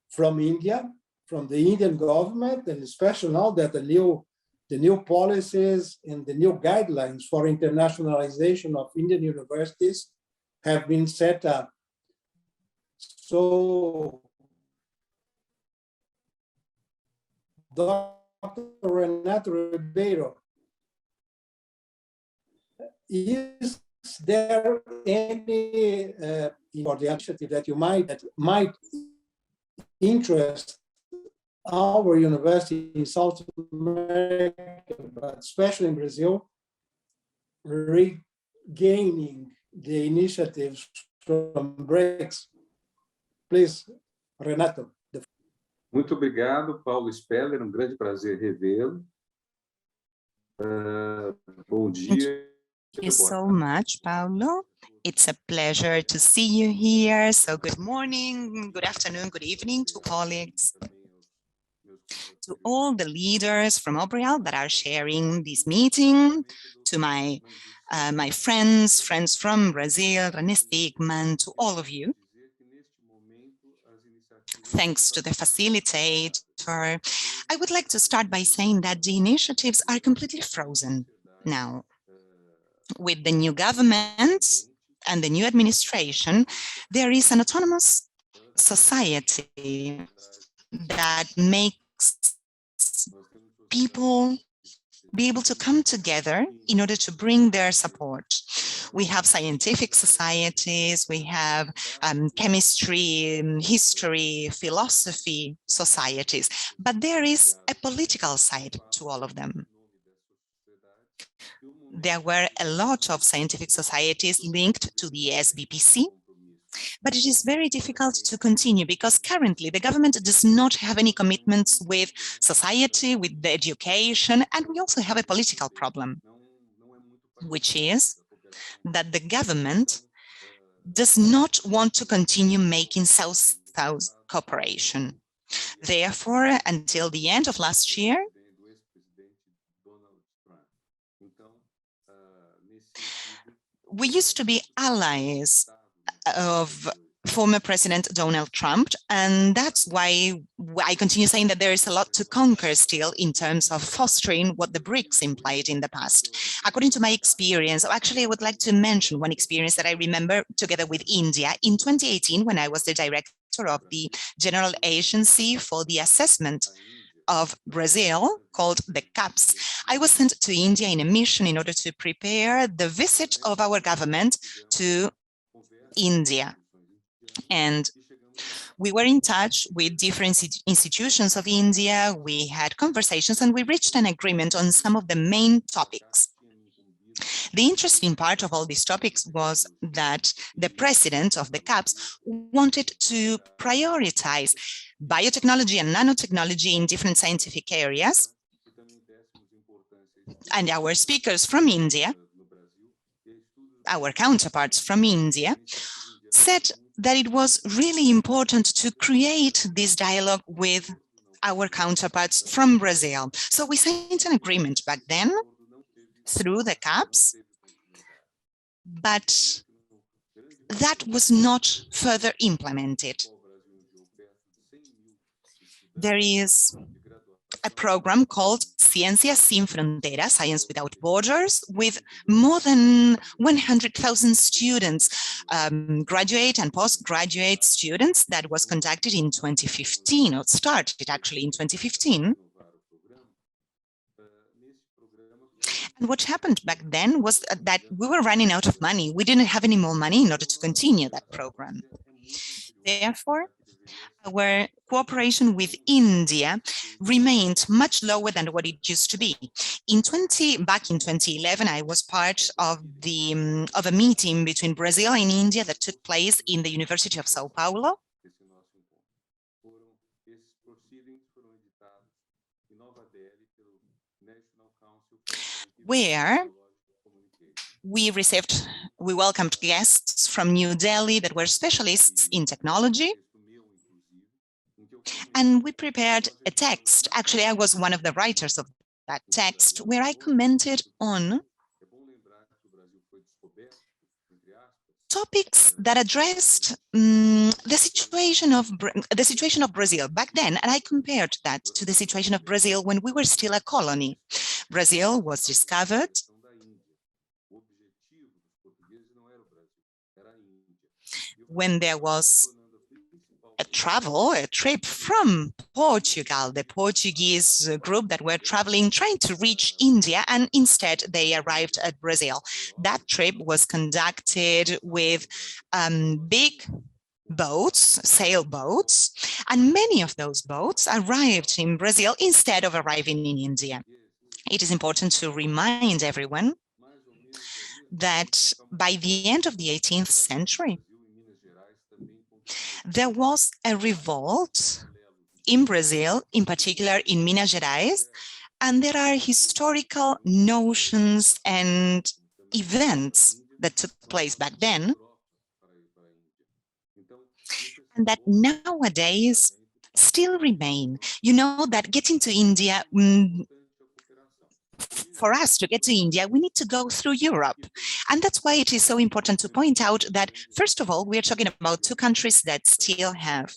from India, from the Indian government, and especially now that the new policies and the new guidelines for internationalization of Indian universities have been set up. So, Dr. Renato Ribeiro, is there any for the initiative that you might interest our university in South America, but especially in Brazil, regaining the initiatives from BRICS? Please, Renato. Muito obrigado, Paulo Speller. Grande prazer revê-lo. Bom dia. Thank you so much, Paulo. It's a pleasure to see you here. So good morning, good afternoon, good evening to colleagues, to all the leaders from OPRA that are sharing this meeting, to my friends from Brazil, René Stigman, to all of you. thanks to the facilitator. I would like to start by saying that the initiatives are completely frozen now. With the new government and the new administration, there is an autonomous society that makes people be able to come together in order to bring their support. We have scientific societies, we have chemistry, history, philosophy societies, but there is a political side to all of them. There were a lot of scientific societies linked to the SBPC, but it is very difficult to continue because currently the government does not have any commitments with society, with the education, and we also have a political problem, which is that the government does not want to continue making South-South cooperation. Therefore, until the end of last year, we used to be allies of former President Donald Trump, and that's why I continue saying that there is a lot to conquer still in terms of fostering what the BRICS implied in the past. According to my experience, actually I would like to mention one experience that I remember together with India in 2018 when I was the director of the General Agency for the Assessment of Brazil, called the CAPS. I was sent to India in a mission in order to prepare the visit of our government to India. And we were in touch with different institutions of India, we had conversations, and we reached an agreement on some of the main topics. The interesting part of all these topics was that the president of the CAPS wanted to prioritize biotechnology and nanotechnology in different scientific areas. And our speakers from India, our counterparts from India, said that it was really important to create this dialogue with our counterparts from Brazil. So we signed an agreement back then through the CAPS, but that was not further implemented. There is a program called Ciencias Sin Fronteras, Science Without Borders, with more than 100,000 students, graduate and postgraduate students, that was conducted in 2015, or started actually in 2015. And what happened back then was that we were running out of money. We didn't have any more money in order to continue that program. Therefore, our cooperation with India remained much lower than what it used to be. Back in 2011, I was part of a meeting between Brazil and India that took place in the University of Sao Paulo. Where we welcomed guests from New Delhi that were specialists in technology. And we prepared a text. Actually, I was one of the writers of that text, where I commented on topics that addressed the situation of Brazil back then, and I compared that to the situation of Brazil when we were still a colony. Brazil was discovered when there was a trip from Portugal, the Portuguese group that were traveling, trying to reach India, and instead they arrived at Brazil. That trip was conducted with big boats, sailboats, and many of those boats arrived in Brazil instead of arriving in India. It is important to remind everyone that by the end of the 18th century, there was a revolt in Brazil, in particular in Minas Gerais, and there are historical notions and events that took place back then, and that nowadays still remain. You know that getting to India, for us to get to India, we need to go through Europe. And that's why it is so important to point out that, first of all, we are talking about two countries that still have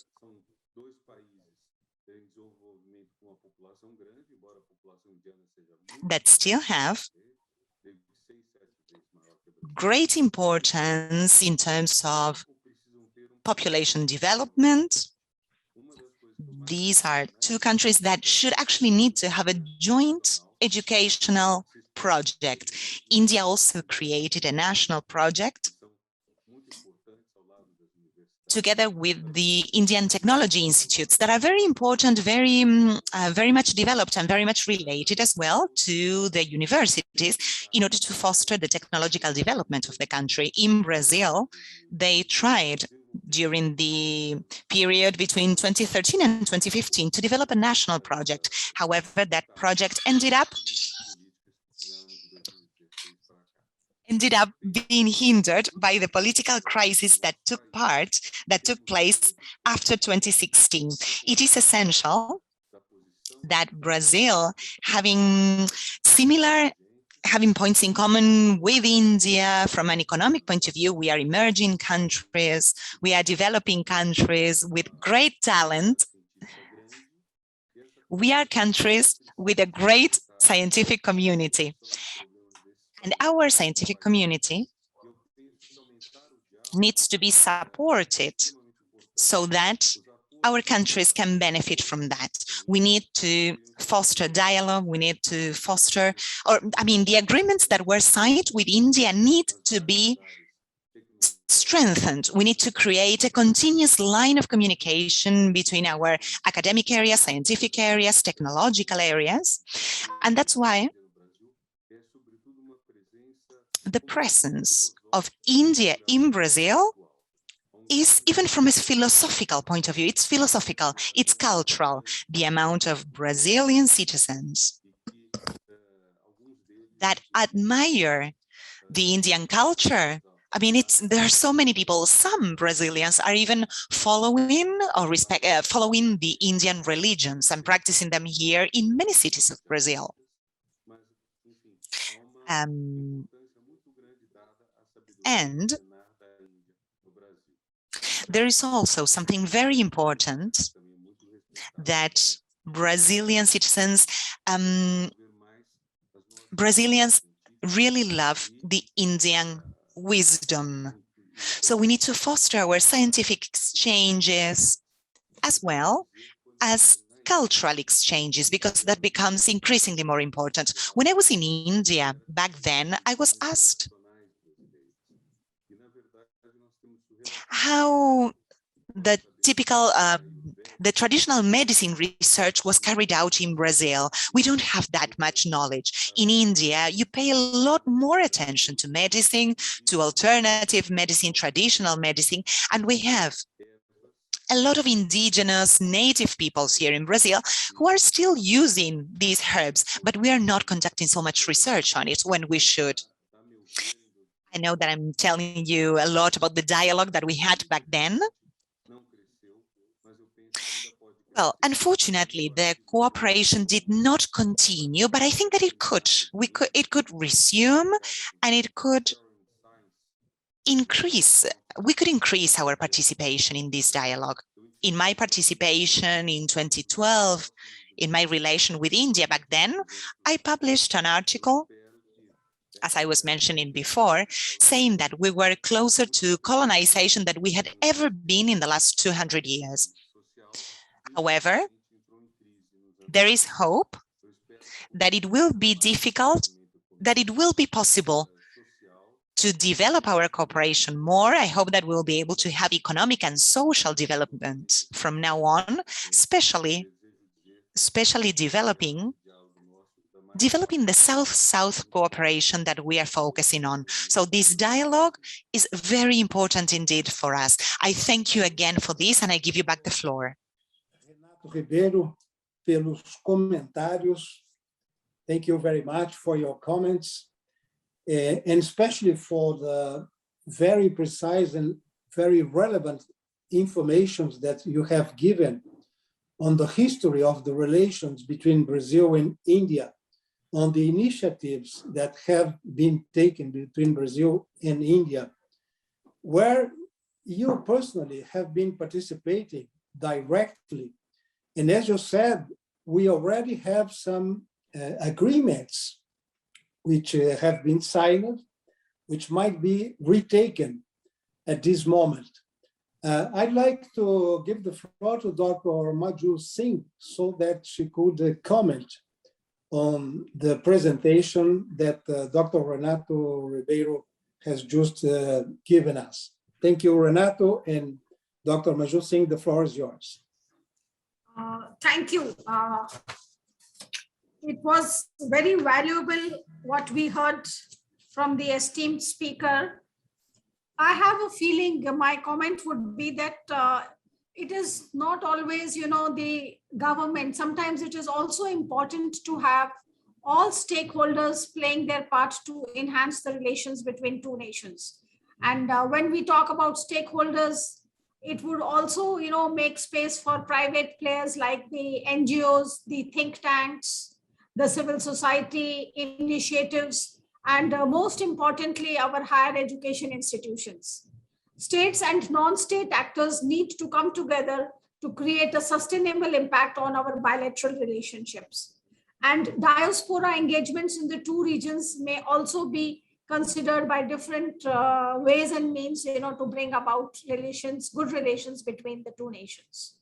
that still have great importance in terms of population development. These are two countries that should actually need to have a joint educational project. India also created a national project together with the Indian technology institutes that are very important, very much developed and very much related as well to the universities in order to foster the technological development of the country. In Brazil, they tried during the period between 2013 and 2015 to develop a national project. However, that project ended up being hindered by the political crisis that took place after 2016. It is essential that Brazil, having points in common with India from an economic point of view, we are emerging countries, we are developing countries with great talent. We are countries with a great scientific community. And our scientific community needs to be supported so that our countries can benefit from that. We need to foster dialogue, we need to foster, the agreements that were signed with India need to be strengthened. We need to create a continuous line of communication between our academic areas, scientific areas, technological areas. And that's why the presence of India in Brazil is, even from a philosophical point of view, it's philosophical, it's cultural. The amount of Brazilian citizens that admire the Indian culture. There are so many people. Some Brazilians are even following following the Indian religions and practicing them here in many cities of Brazil. And there is also something very important that Brazilian citizens, Brazilians really love the Indian wisdom. So we need to foster our scientific exchanges as well as cultural exchanges, because that becomes increasingly more important. When I was in India back then, I was asked how the traditional medicine research was carried out in Brazil. We don't have that much knowledge. In India, you pay a lot more attention to medicine, to alternative medicine, traditional medicine, and we have a lot of indigenous native peoples here in Brazil who are still using these herbs, but we are not conducting so much research on it when we should. I know that I'm telling you a lot about the dialogue that we had back then. Well, unfortunately, the cooperation did not continue, but I think that it could. It could resume, and it could increase. We could increase our participation in this dialogue. In my participation in 2012, in my relation with India back then, I published an article, as I was mentioning before, saying that we were closer to colonization than we had ever been in the last 200 years. However, there is hope that it will be difficult, that it will be possible to develop our cooperation more. I hope that we'll be able to have economic and social development from now on, especially developing the South-South cooperation that we are focusing on. So this dialogue is very important indeed for us. I thank you again for this, and I give you back the floor. Ribeiro, pelos comentários. Thank you very much for your comments, and especially for the very precise and very relevant information that you have given on the history of the relations between Brazil and India, on the initiatives that have been taken between Brazil and India, where you personally have been participating directly. And as you said, we already have some agreements which have been signed, which might be retaken at this moment. I'd like to give the floor to Dr. Manjot Singh so that she could comment on the presentation that Dr. Renato Ribeiro has just given us. Thank you, Renato, and Dr. Manjot Singh, the floor is yours. Thank you. It was very valuable what we heard from the esteemed speaker. I have a feeling my comment would be that it is not always, the government. Sometimes it is also important to have all stakeholders playing their part to enhance the relations between two nations. And when we talk about stakeholders, it would also, make space for private players like the NGOs, the think tanks, the civil society initiatives, and most importantly, our higher education institutions. States and non-state actors need to come together to create a sustainable impact on our bilateral relationships. And diaspora engagements in the two regions may also be considered by different ways and means, to bring about good relations between the two nations.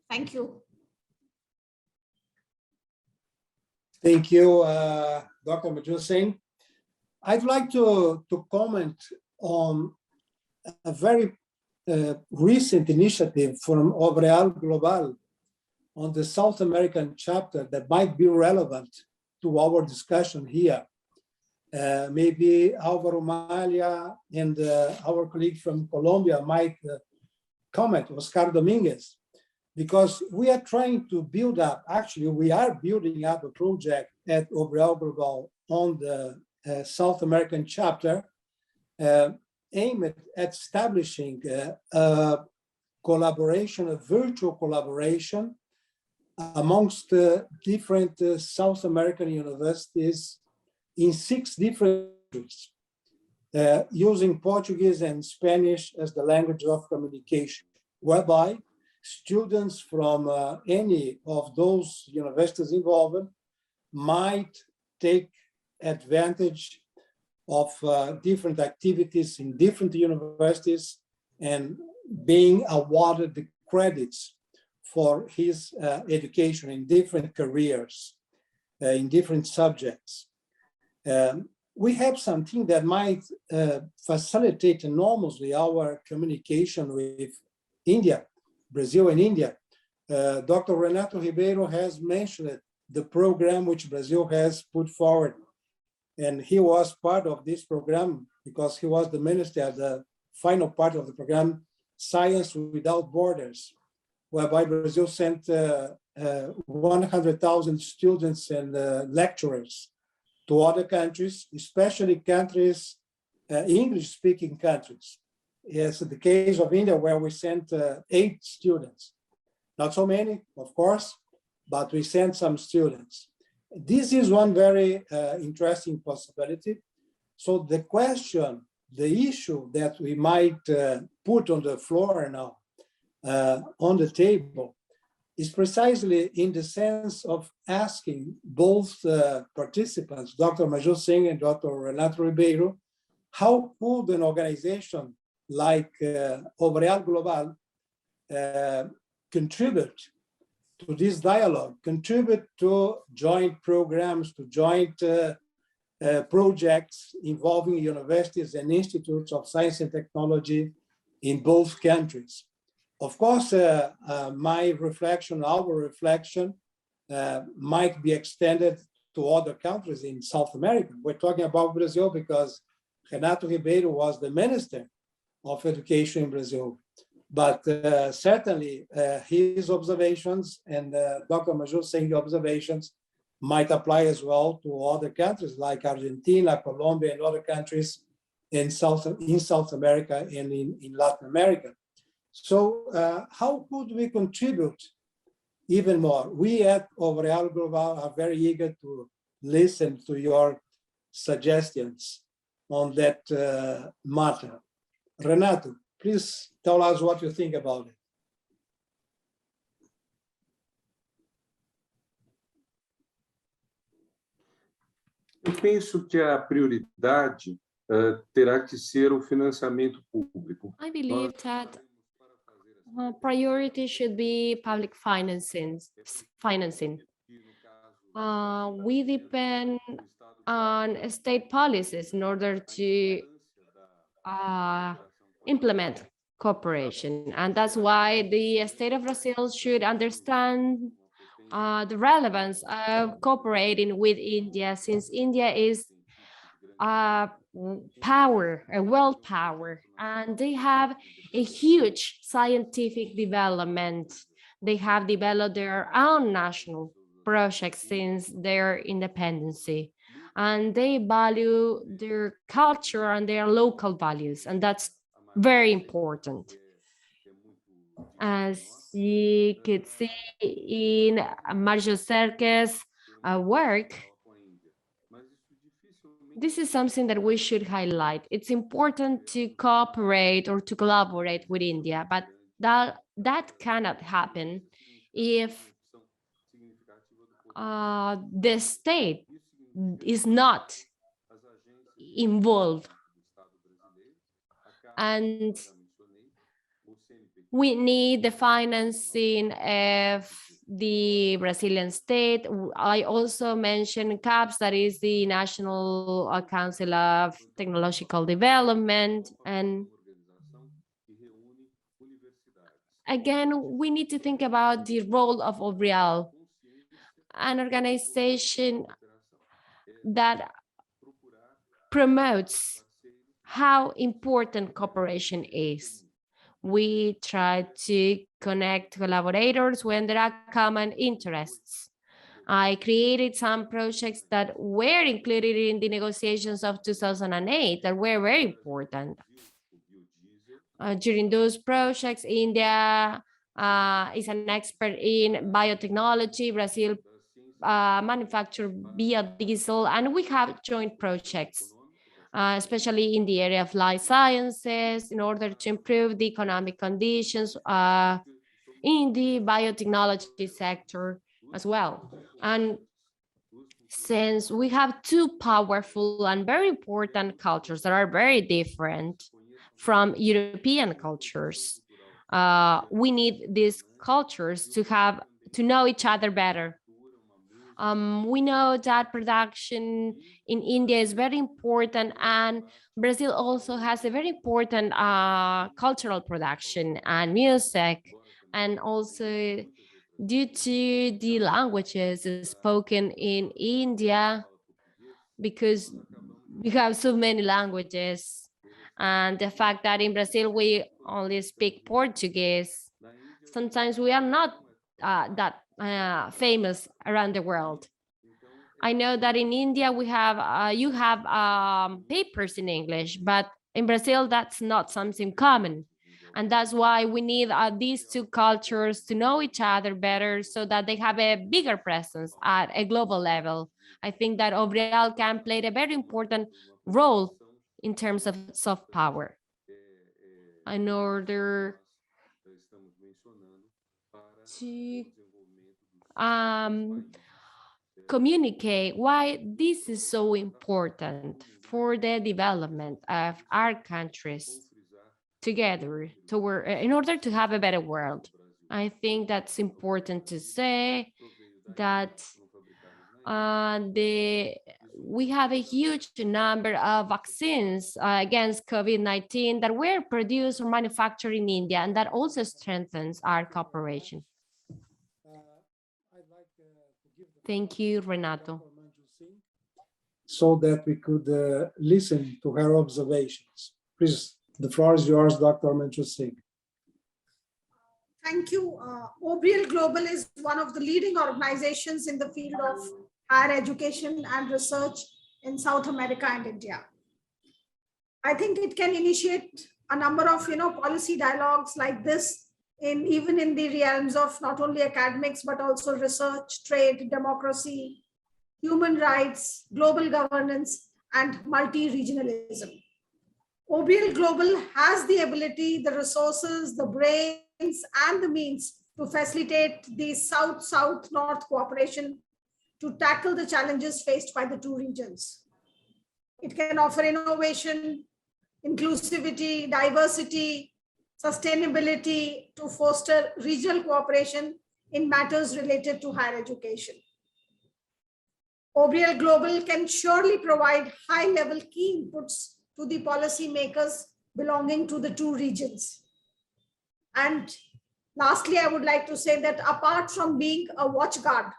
Thank you. Thank you, Dr. Manjot Singh. I'd like to comment on a very recent initiative from OPRA Global on the South American chapter that might be relevant to our discussion here. Maybe Alvaro Malia and our colleague from Colombia might comment, Oscar Dominguez, because we are trying to build up, actually we are building up a project at OPRA Global on the South American chapter aimed at establishing a collaboration, a virtual collaboration amongst different South American universities in 6 different countries, using Portuguese and Spanish as the language of communication, whereby students from any of those universities involved might take advantage of different activities in different universities and being awarded the credits for his education in different careers, in different subjects. We have something that might facilitate enormously our communication with India, Brazil and India. Dr. Renato Ribeiro has mentioned the program which Brazil has put forward. And he was part of this program because he was the minister at the final part of the program, Science Without Borders, whereby Brazil sent 100,000 students and lecturers to other countries, especially countries, English-speaking countries. Yes, in the case of India, where we sent 8 students. Not so many, of course, but we sent some students. This is one very interesting possibility. So the question, the issue that we might put on the floor now, on the table, is precisely in the sense of asking both participants, Dr. Manjot Singh and Dr. Renato Ribeiro, how could an organization like OPRA Global contribute to this dialogue, contribute to joint programs, to joint projects involving universities and institutes of science and technology in both countries. Of course, my reflection, our reflection, might be extended to other countries in South America. We're talking about Brazil because Renato Ribeiro was the Minister of Education in Brazil. But certainly his observations and Dr. Manjot Singh's observations might apply as well to other countries like Argentina, Colombia, and other countries in South America and in Latin America. So how could we contribute even more? We at OPRA Global are very eager to listen to your suggestions on that matter. Renato, please tell us what you think about it. penso que a prioridade terá que ser o financiamento público. I believe that priority should be public financing. We depend on state policies in order to implement cooperation. And that's why the state of Brazil should understand the relevance of cooperating with India, since India is a world power, and they have a huge scientific development. They have developed their own national projects since their independency, and they value their culture and their local values, and that's very important. As you could see in Marjo Cerque's work, this is something that we should highlight. It's important to cooperate or to collaborate with India, but that cannot happen if the state is not involved. And we need the financing of the Brazilian state. I also mentioned CAPS, that is the National Council of Technological Development. And again, we need to think about the role of OPRA, an organization that promotes how important cooperation is. We try to connect collaborators when there are common interests. I created some projects that were included in the negotiations of 2008 that were very important. During those projects, India is an expert in biotechnology. Brazil manufactures biodiesel, and we have joint projects, especially in the area of life sciences, in order to improve the economic conditions in the biotechnology sector as well. And since we have two powerful and very important cultures that are very different from European cultures, we need these cultures to know each other better. We know that production in India is very important, and Brazil also has a very important cultural production and music, and also due to the languages spoken in India, because we have so many languages, and the fact that in Brazil we only speak Portuguese, sometimes we are not that famous around the world. I know that in India we have you have papers in English, but in Brazil that's not something common. And that's why we need these two cultures to know each other better so that they have a bigger presence at a global level. I think that OPRA can play a very important role in terms of soft power in order to communicate why this is so important for the development of our countries together in order to have a better world. I think that's important to say that we have a huge number of vaccines against COVID-19 that were produced or manufactured in India, and that also strengthens our cooperation. Thank you, Renato. So that we could listen to her observations. Please, the floor is yours, Dr. Manju Singh. Thank you. OPRA Global is one of the leading organizations in the field of higher education and research in South America and India. I think it can initiate a number of policy dialogues like this even in the realms of not only academics, but also research, trade, democracy, human rights, global governance, and multi-regionalism. OPRA Global has the ability, the resources, the brains, and the means to facilitate the South-South-North cooperation to tackle the challenges faced by the two regions. It can offer innovation, inclusivity, diversity, sustainability to foster regional cooperation in matters related to higher education. OPRA Global can surely provide high-level key inputs to the policymakers belonging to the two regions. And lastly, I would like to say that apart from being a watchguard,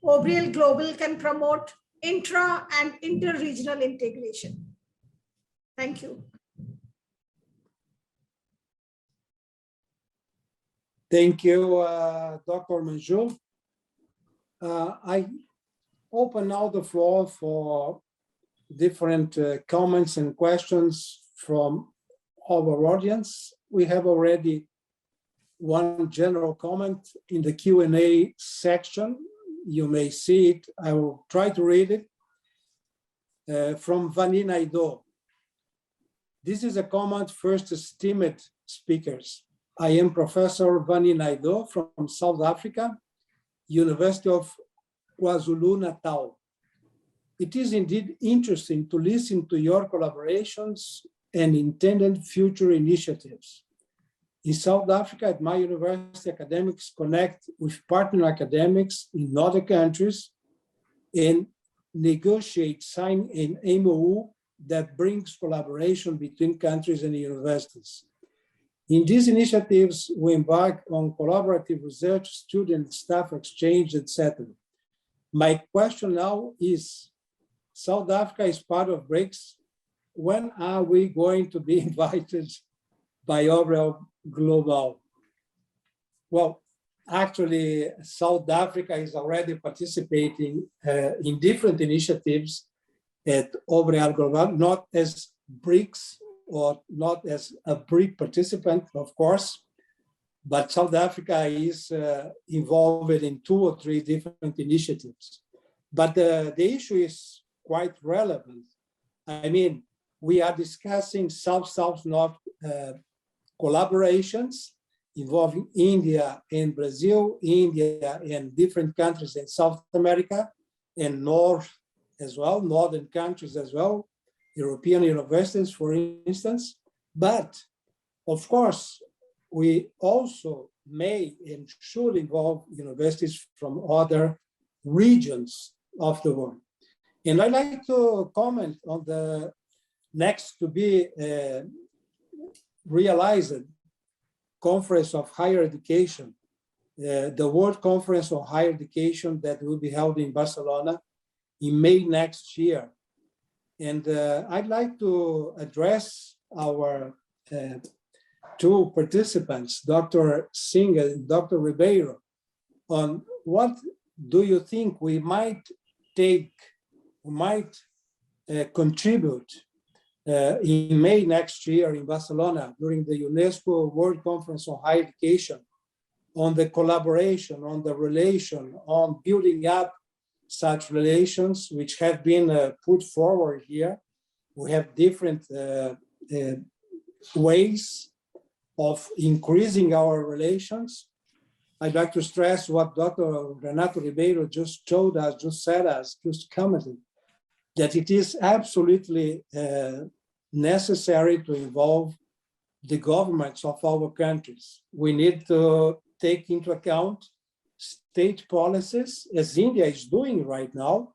OPRA Global can promote intra and inter-regional integration. Thank you. Thank you, Dr. Manjul. I open now the floor for different comments and questions from our audience. We have already one general comment in the Q&A section. You may see it. I will try to read it from Vani Naido. This is a comment, first esteemed speakers. I am Professor Vani Naido from South Africa, University of KwaZulu-Natal. It is indeed interesting to listen to your collaborations and intended future initiatives. In South Africa, at my university, academics connect with partner academics in other countries and negotiate, sign an MOU that brings collaboration between countries and universities. In these initiatives, we embark on collaborative research, student staff exchange, etc. My question now is, South Africa is part of BRICS. When are we going to be invited by OPRA Global? Well, actually, South Africa is already participating in different initiatives at OPRA Global, not as BRICS or not as a BRIC participant, of course, but South Africa is involved in 2 or 3 different initiatives. But the issue is quite relevant. I mean, we are discussing South-South-North collaborations involving India and Brazil, India and different countries in South America, and North as well, northern countries as well, European universities, for instance. But of course, we also may and should involve universities from other regions of the world. And I'd like to comment on the next to be realized Conference of Higher Education, the World Conference on Higher Education that will be held in Barcelona in May next year. And I'd like to address our 2 participants, Dr. Singh and Dr. Ribeiro, on what do you think we might contribute in May next year in Barcelona during the UNESCO World Conference on Higher Education, on the collaboration, on the relation, on building up such relations which have been put forward here. We have different ways of increasing our relations. I'd like to stress what Dr. Renato Ribeiro just told us, just commented, that it is absolutely necessary to involve the governments of our countries. We need to take into account state policies, as India is doing right now.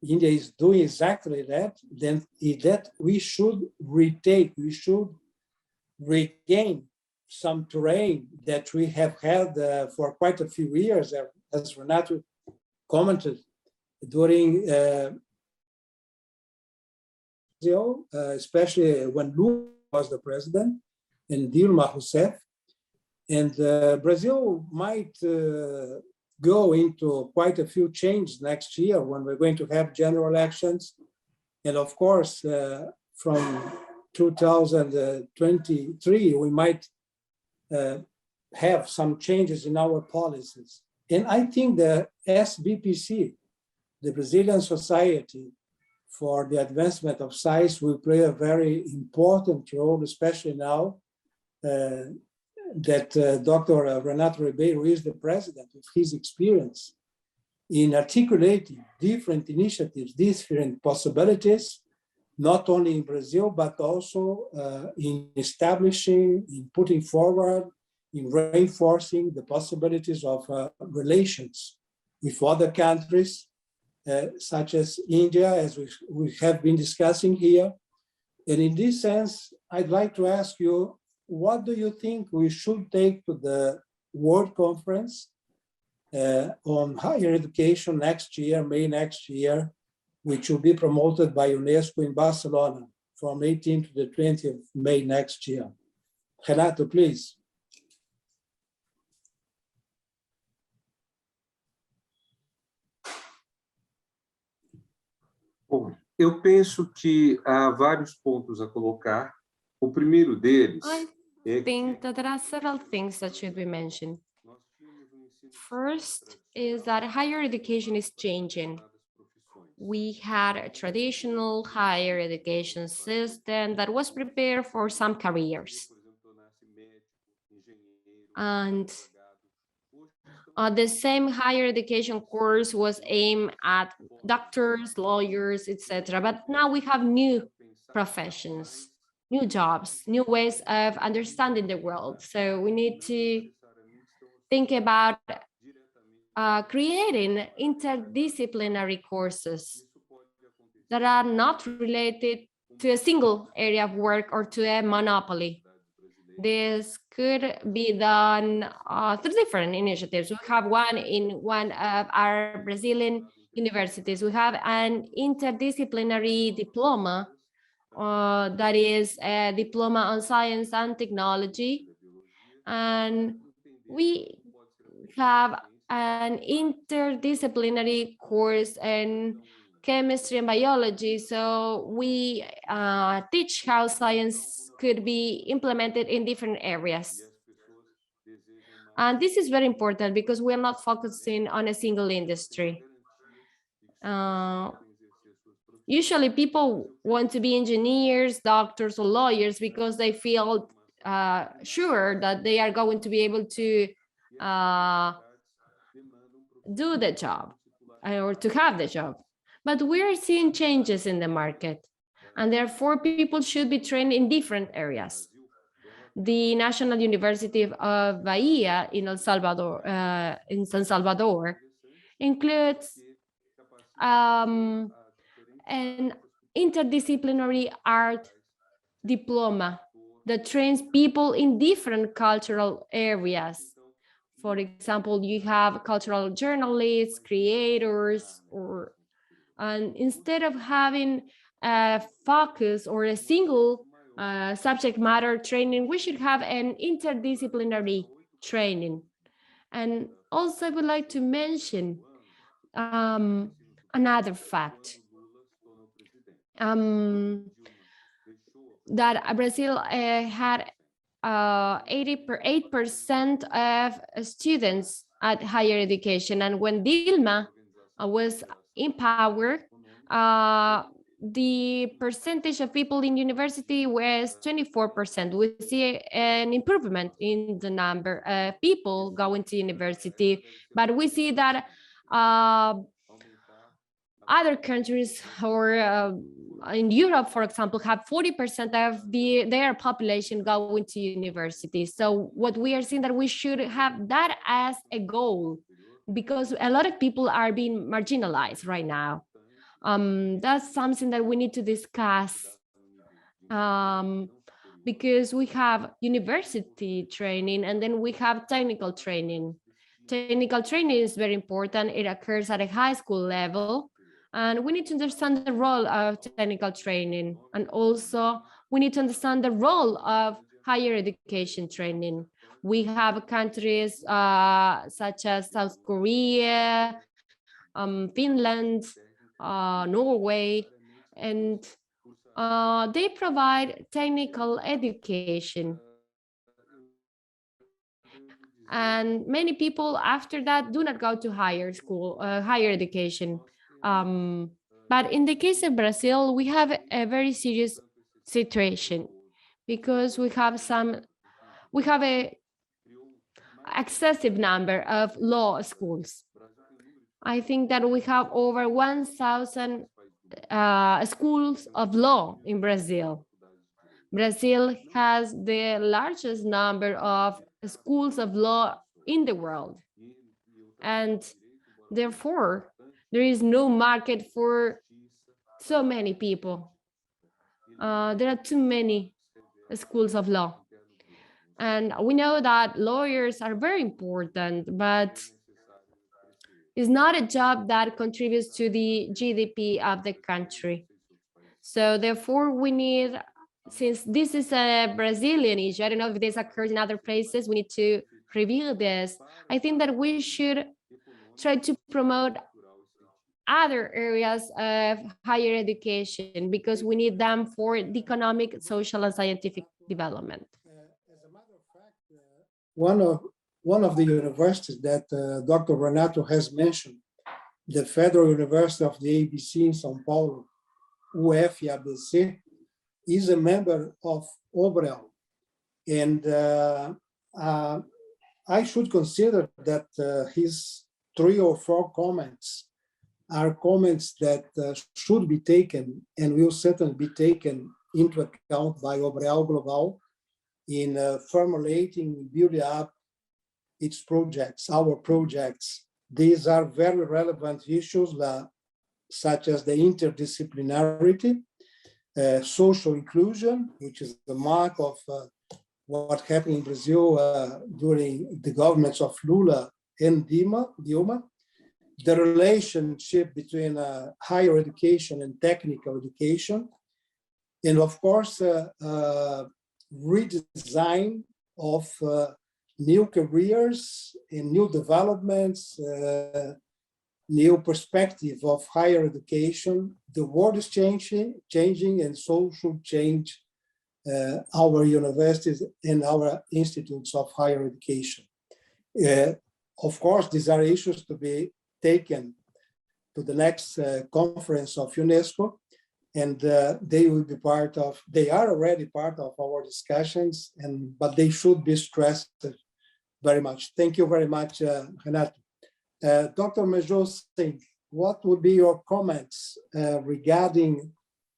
India is doing exactly that. Then that we should retake, we should regain some terrain that we have had for quite a few years, as Renato commented, during especially when Lula was the president and Dilma Rousseff. And Brazil might go into quite a few changes next year when we're going to have general elections. And of course, from 2023, we might have some changes in our policies. And I think the SBPC, the Brazilian Society for the Advancement of Science, will play a very important role, especially now that Dr. Renato Ribeiro is the president, with his experience in articulating different initiatives, different possibilities not only in Brazil, but also in establishing, in putting forward, in reinforcing the possibilities of relations with other countries, such as India, as we have been discussing here. And in this sense, I'd like to ask you, what do you think we should take to the World Conference on higher education next year, May next year, which will be promoted by UNESCO in Barcelona from 18th to the 20th of May next year? Renato, please. Bom, eu penso que há vários pontos a colocar. O primeiro deles I think that there are several things that should be mentioned. First is that higher education is changing. We had a traditional higher education system that was prepared for some careers. And the same higher education course was aimed at doctors, lawyers, etc. But now we have new professions, new jobs, new ways of understanding the world. So we need to think about creating interdisciplinary courses that are not related to a single area of work or to a monopoly. This could be done through different initiatives. We have one in one of our Brazilian universities. We have an interdisciplinary diploma that is a diploma on science and technology. And we have an interdisciplinary course in chemistry and biology. So we teach how science could be implemented in different areas. And this is very important because we're not focusing on a single industry. Usually people want to be engineers, doctors, or lawyers because they feel sure that they are going to be able to do the job or to have the job. But we're seeing changes in the market, and therefore people should be trained in different areas. The National University of Bahia in El Salvador, in San Salvador, includes an interdisciplinary art diploma that trains people in different cultural areas. For example, you have cultural journalists, creators, and instead of having a focus or a single subject matter training, we should have an interdisciplinary training. And also I would like to mention another fact. That Brazil had 88% of students at higher education. And when Dilma was in power, the percentage of people in university was 24%. We see an improvement in the number of people going to university, but we see that other countries or in Europe, for example, have 40% of their population going to university. So what we are seeing that we should have that as a goal, because a lot of people are being marginalized right now. That's something that we need to discuss because we have university training and then we have technical training. Technical training is very important. It occurs at a high school level. And we need to understand the role of technical training. And also, we need to understand the role of higher education training. We have countries such as South Korea, Finland, Norway, and they provide technical education. And many people after that do not go to higher school, higher education. But in the case of Brazil, we have a very serious situation because we have a excessive number of law schools. I think that we have over 1,000 schools of law in Brazil. Brazil has the largest number of schools of law in the world. And therefore, there is no market for so many people. There are too many schools of law. And we know that lawyers are very important, but it's not a job that contributes to the GDP of the country. So therefore, we need, since this is a Brazilian issue, I don't know if this occurs in other places, we need to review this. I think that we should try to promote other areas of higher education because we need them for the economic, social, and scientific development. As a matter of fact, one of the universities that Dr. Renato has mentioned, the Federal University of the ABC in São Paulo, UFABC, is a member of OPRA. And I should consider that his 3 or 4 comments are comments that should be taken and will certainly be taken into account by OPRA Global in formulating, building up its projects, our projects. These are very relevant issues such as the interdisciplinarity, social inclusion, which is the mark of what happened in Brazil during the governments of Lula and Dilma, the relationship between higher education and technical education, and of course, redesign of new careers and new developments, new perspective of higher education. The world is changing, and so should change our universities and our institutes of higher education. Of course, these are issues to be taken to the next conference of UNESCO, and they will be they are already part of our discussions, but they should be stressed very much. Thank you very much, Renato. Dr. Major Singh, what would be your comments regarding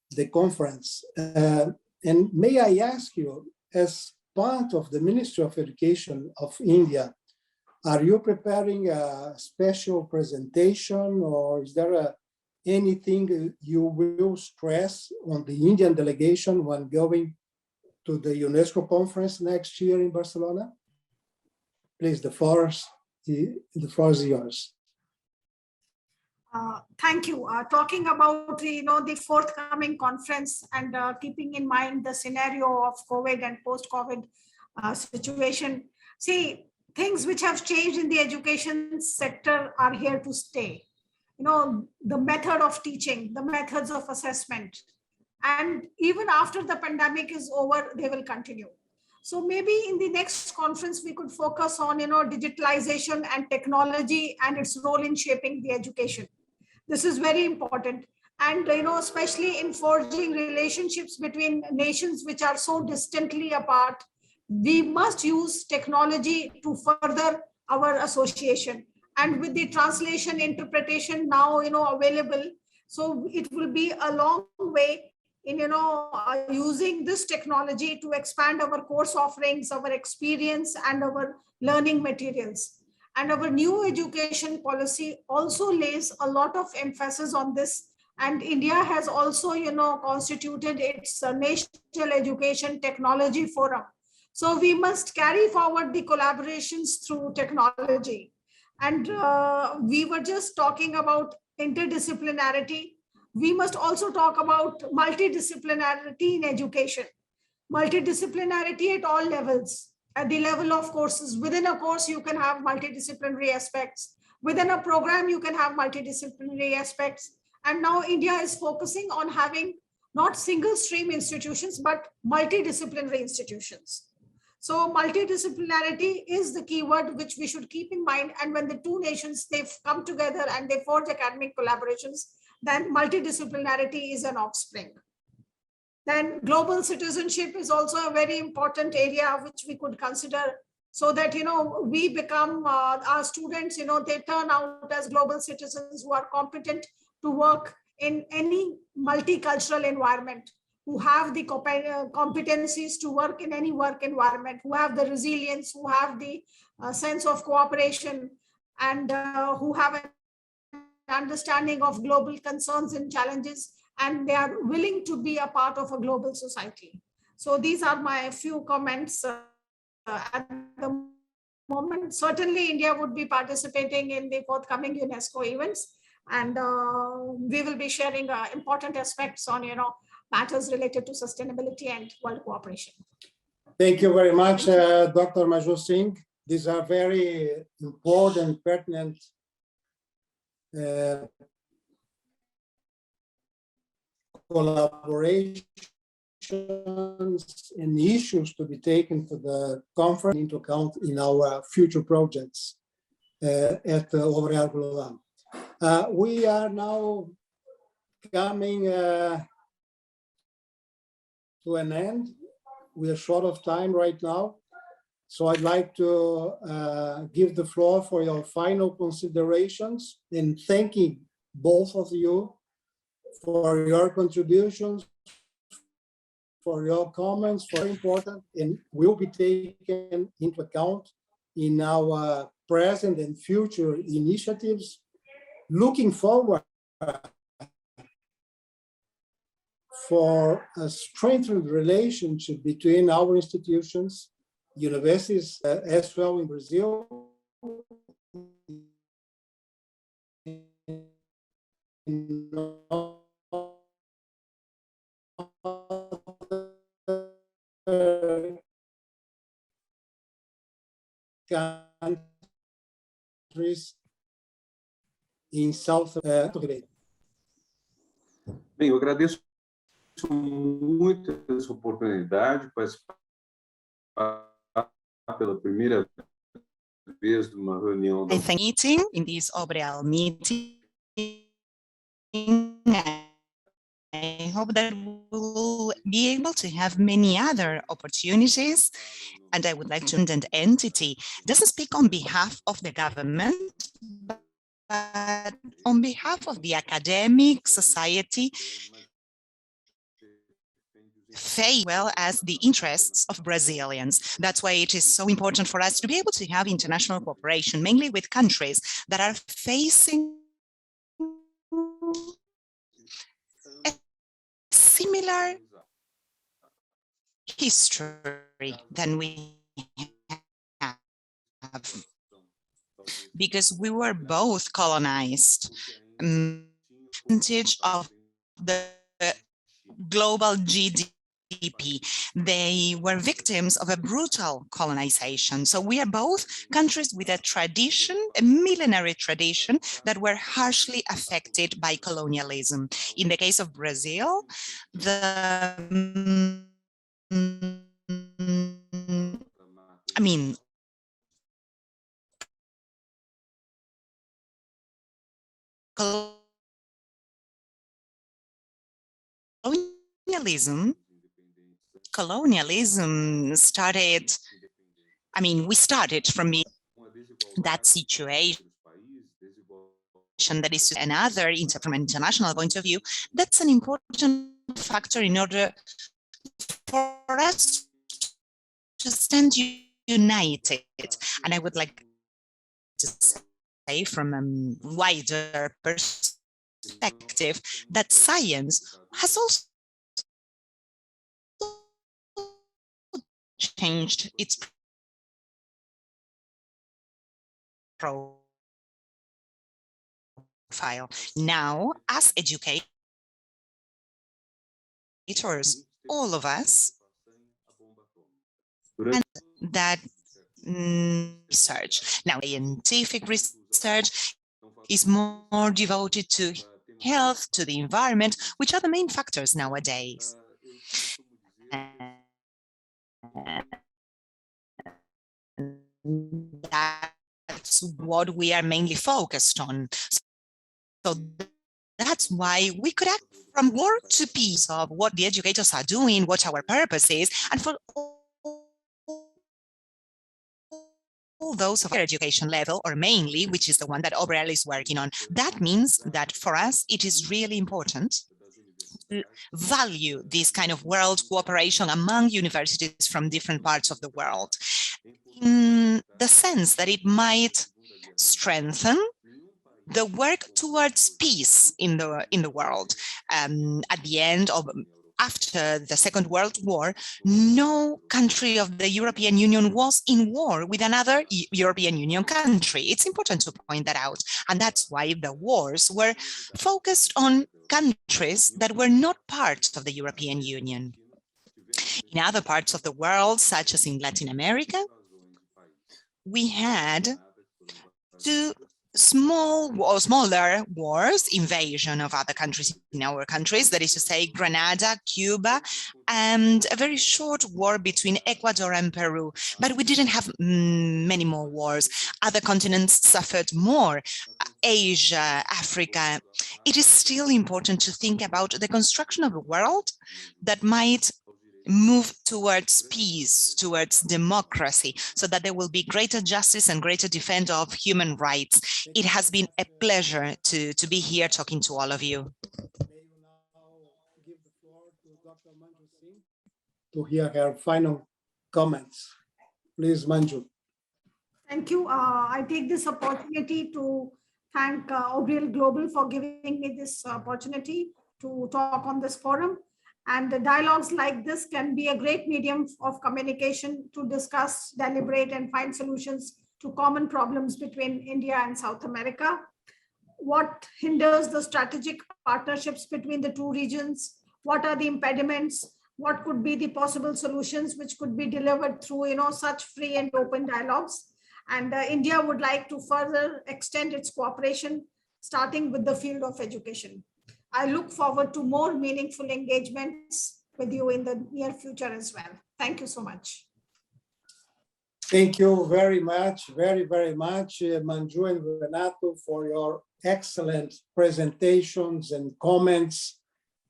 the conference? And may I ask you, as part of the Ministry of Education of India, are you preparing a special presentation, or is there anything you will stress on the Indian delegation when going to the UNESCO conference next year in Barcelona? Please, the floor is yours. Thank you. Talking about the forthcoming conference and keeping in mind the scenario of COVID and post-COVID situation. See, things which have changed in the education sector are here to stay. The method of teaching, the methods of assessment, and even after the pandemic is over, they will continue. So maybe in the next conference, we could focus on, digitalization and technology and its role in shaping the education. This is very important. And, especially in forging relationships between nations which are so distantly apart, we must use technology to further our association. And with the translation interpretation now, available, so it will be a long way in, using this technology to expand our course offerings, our experience, and our learning materials. And our new education policy also lays a lot of emphasis on this. And India has also, constituted its National Education Technology Forum. So we must carry forward the collaborations through technology. And we were just talking about interdisciplinarity. We must also talk about multidisciplinarity in education. Multidisciplinarity at all levels. At the level of courses, within a course, you can have multidisciplinary aspects. Within a program, you can have multidisciplinary aspects. And now India is focusing on having not single stream institutions, but multidisciplinary institutions. So multidisciplinarity is the keyword which we should keep in mind. And when the two nations, they've come together and they forge academic collaborations, then multidisciplinarity is an offspring. Then global citizenship is also a very important area which we could consider, so that, we become, our students, they turn out as global citizens who are competent to work in any multicultural environment, who have the competencies to work in any work environment, who have the resilience, who have the sense of cooperation, and who have an understanding of global concerns and challenges, and they are willing to be a part of a global society. So these are my few comments at the moment. Certainly, India would be participating in the forthcoming UNESCO events, and we will be sharing important aspects on, matters related to sustainability and world cooperation. Thank you very much, Dr. Major Singh. These are very important, pertinent collaborations and issues to be taken to the conference into account in our future projects at OPRA Global. We are now coming to an end. We are short of time right now. So I'd like to give the floor for your final considerations, and thanking both of you for your contributions, for your comments, very important, and will be taken into account in our present and future initiatives. Looking forward for a strengthened relationship between our institutions, universities as well in Brazil, countries in South America. Bem, eu agradeço muito essa oportunidade de participar pela primeira vez de uma reunião da meeting in this OPRA meeting. I hope that we'll be able to have many other opportunities, and I would like to an entity doesn't speak on behalf of the government, but on behalf of the academic society, as well as the interests of Brazilians. That's why it is so important for us to be able to have international cooperation, mainly with countries that are facing a similar history than we have, because we were both colonized. Percentage of the global GDP, they were victims of a brutal colonization. So we are both countries with a tradition, a millenary tradition, that were harshly affected by colonialism. In the case of Brazil, colonialism started, we started from that situation that is another, from an international point of view, that's an important factor in order for us to stand united. And I would like to say from a wider perspective that science has also changed its profile. Now, as educators, all of us, and that research. Now, scientific research is more devoted to health, to the environment, which are the main factors nowadays. That's what we are mainly focused on. So that's why we could act from work to peace of what the educators are doing, what our purpose is, and for all those of higher education level, or mainly, which is the one that OPRA is working on. That means that for us, it is really important to value this kind of world cooperation among universities from different parts of the world, in the sense that it might strengthen the work towards peace in the world. At the end of After the Second World War, no country of the European Union was in war with another European Union country. It's important to point that out. And that's why the wars were focused on countries that were not part of the European Union. In other parts of the world, such as in Latin America, we had two smaller wars, invasion of other countries in our countries, that is to say Grenada, Cuba, and a very short war between Ecuador and Peru. But we didn't have many more wars. Other continents suffered more, Asia, Africa. It is still important to think about the construction of a world that might move towards peace, towards democracy, so that there will be greater justice and greater defense of human rights. It has been a pleasure to be here talking to all of you. May you now give the floor to Dr. Manju Singh to hear her final comments. Please, Manju. Thank you. I take this opportunity to thank OPRA Global for giving me this opportunity to talk on this forum. And the dialogues like this can be a great medium of communication to discuss, deliberate, and find solutions to common problems between India and South America. What hinders the strategic partnerships between the two regions? What are the impediments? What could be the possible solutions which could be delivered through such free and open dialogues? And India would like to further extend its cooperation, starting with the field of education. I look forward to more meaningful engagements with you in the near future as well. Thank you so much. Thank you very much, very much, Manju and Renato, for your excellent presentations and comments,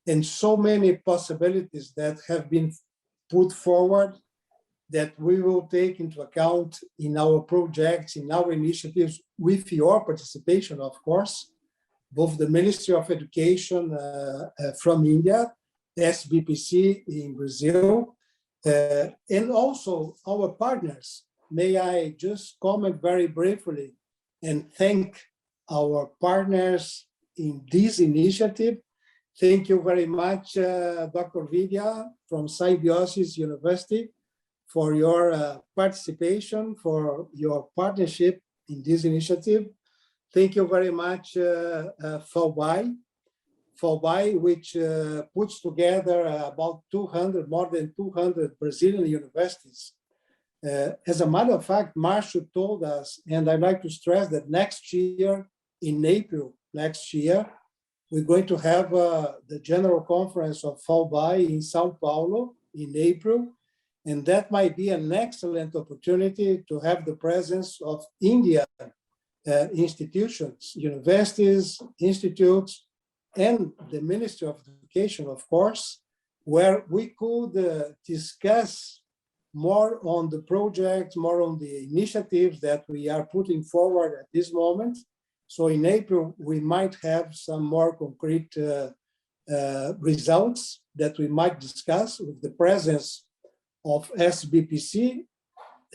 and so many possibilities that have been put forward that we will take into account in our projects, in our initiatives, with your participation, of course. Both the Ministry of Education from India, SBPC in Brazil, and also our partners. May I just comment very briefly and thank our partners in this initiative. Thank you very much, Dr. Vidya from Symbiosis University, for your participation, for your partnership in this initiative. Thank you very much, FAUBAI, which puts together about more than 200 Brazilian universities. As a matter of fact, Marcio told us, and I'd like to stress that next year, in April next year, we're going to have the General Conference of FAUBAI in Sao Paulo in April, and that might be an excellent opportunity to have the presence of India institutions, universities, institutes, and the Ministry of Education, of course, where we could discuss more on the projects, more on the initiatives that we are putting forward at this moment. So in April, we might have some more concrete results that we might discuss with the presence of SBPC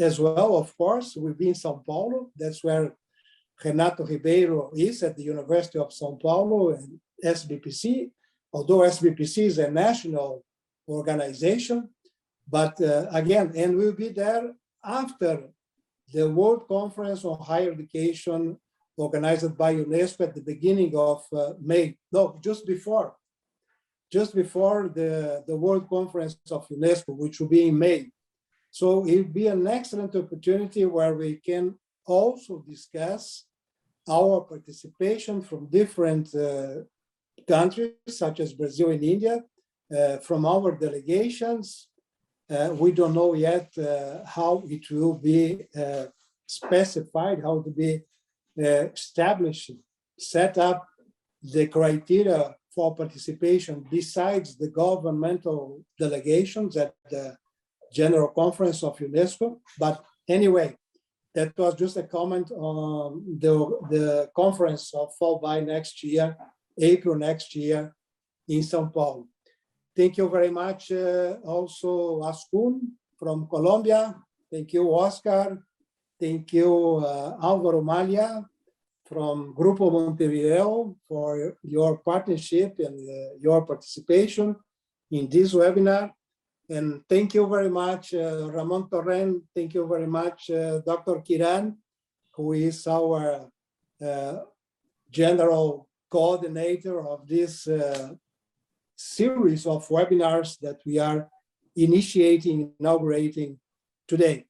as well, of course. We'll be in Sao Paulo. That's where Renato Ribeiro is at the University of Sao Paulo, and SBPC, although SBPC is a national organization, but again, and we'll be there after the World Conference on Higher Education organized by UNESCO at the beginning of May. No, just before the World Conference of UNESCO, which will be in May. So it'll be an excellent opportunity where we can also discuss our participation from different countries, such as Brazil and India, from our delegations. We don't know yet how it will be specified, how to be established, set up the criteria for participation besides the governmental delegations at the General Conference of UNESCO. But anyway, that was just a comment on the conference of FALBI next year, April next year in São Paulo. Thank you very much also Ascun from Colombia. Thank you, Oscar. Thank you, Álvaro Malha from Grupo Montevideo for your partnership and your participation in this webinar. And thank you very much, Ramon Torrent. Thank you very much, Dr. Kiram, who is our general coordinator of this series of webinars that we are inaugurating today.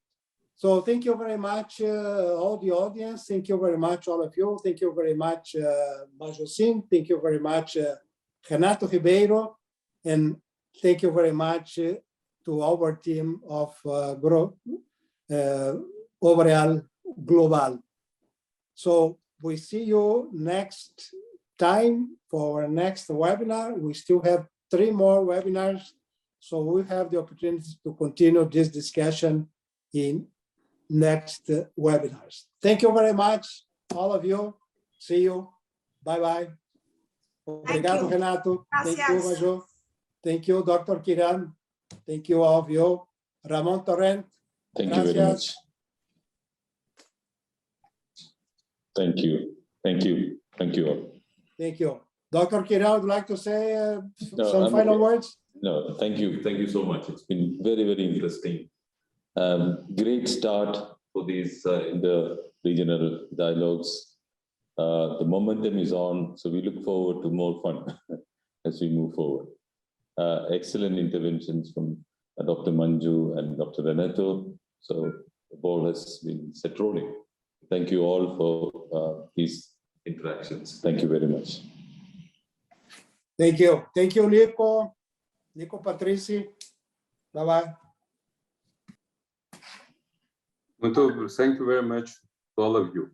So thank you very much, all the audience. Thank you very much, all of you. Thank you very much, Major Singh. Thank you very much, Renato Ribeiro. And thank you very much to our team of OPRA Global. So we see you next time for our next webinar. We still have 3 more webinars, so we have the opportunity to continue this discussion in next webinars. Thank you very much, all of you. See you. Bye-bye. Obrigado, Renato. Gracias. Thank you, Major. Thank you, Dr. Kiram. Thank you, all of you. Ramon Torrent. Thank Gracias. you very much. Thank you. Thank you. Thank you all. Thank you. Dr. Kiram, would you like to say some I'm final okay. words? No, thank you. Thank you so much. It's been very, very interesting. Great start for these in the regional dialogues. The momentum is on, so we look forward to more fun as we move forward. Excellent interventions from Dr. Manju and Dr. Renato. So the ball has been set rolling. Thank you all for these interactions. Thank you very much. Thank you. Thank you, Nico. Nico Patrici. Bye-bye. Thank you very much to all of you.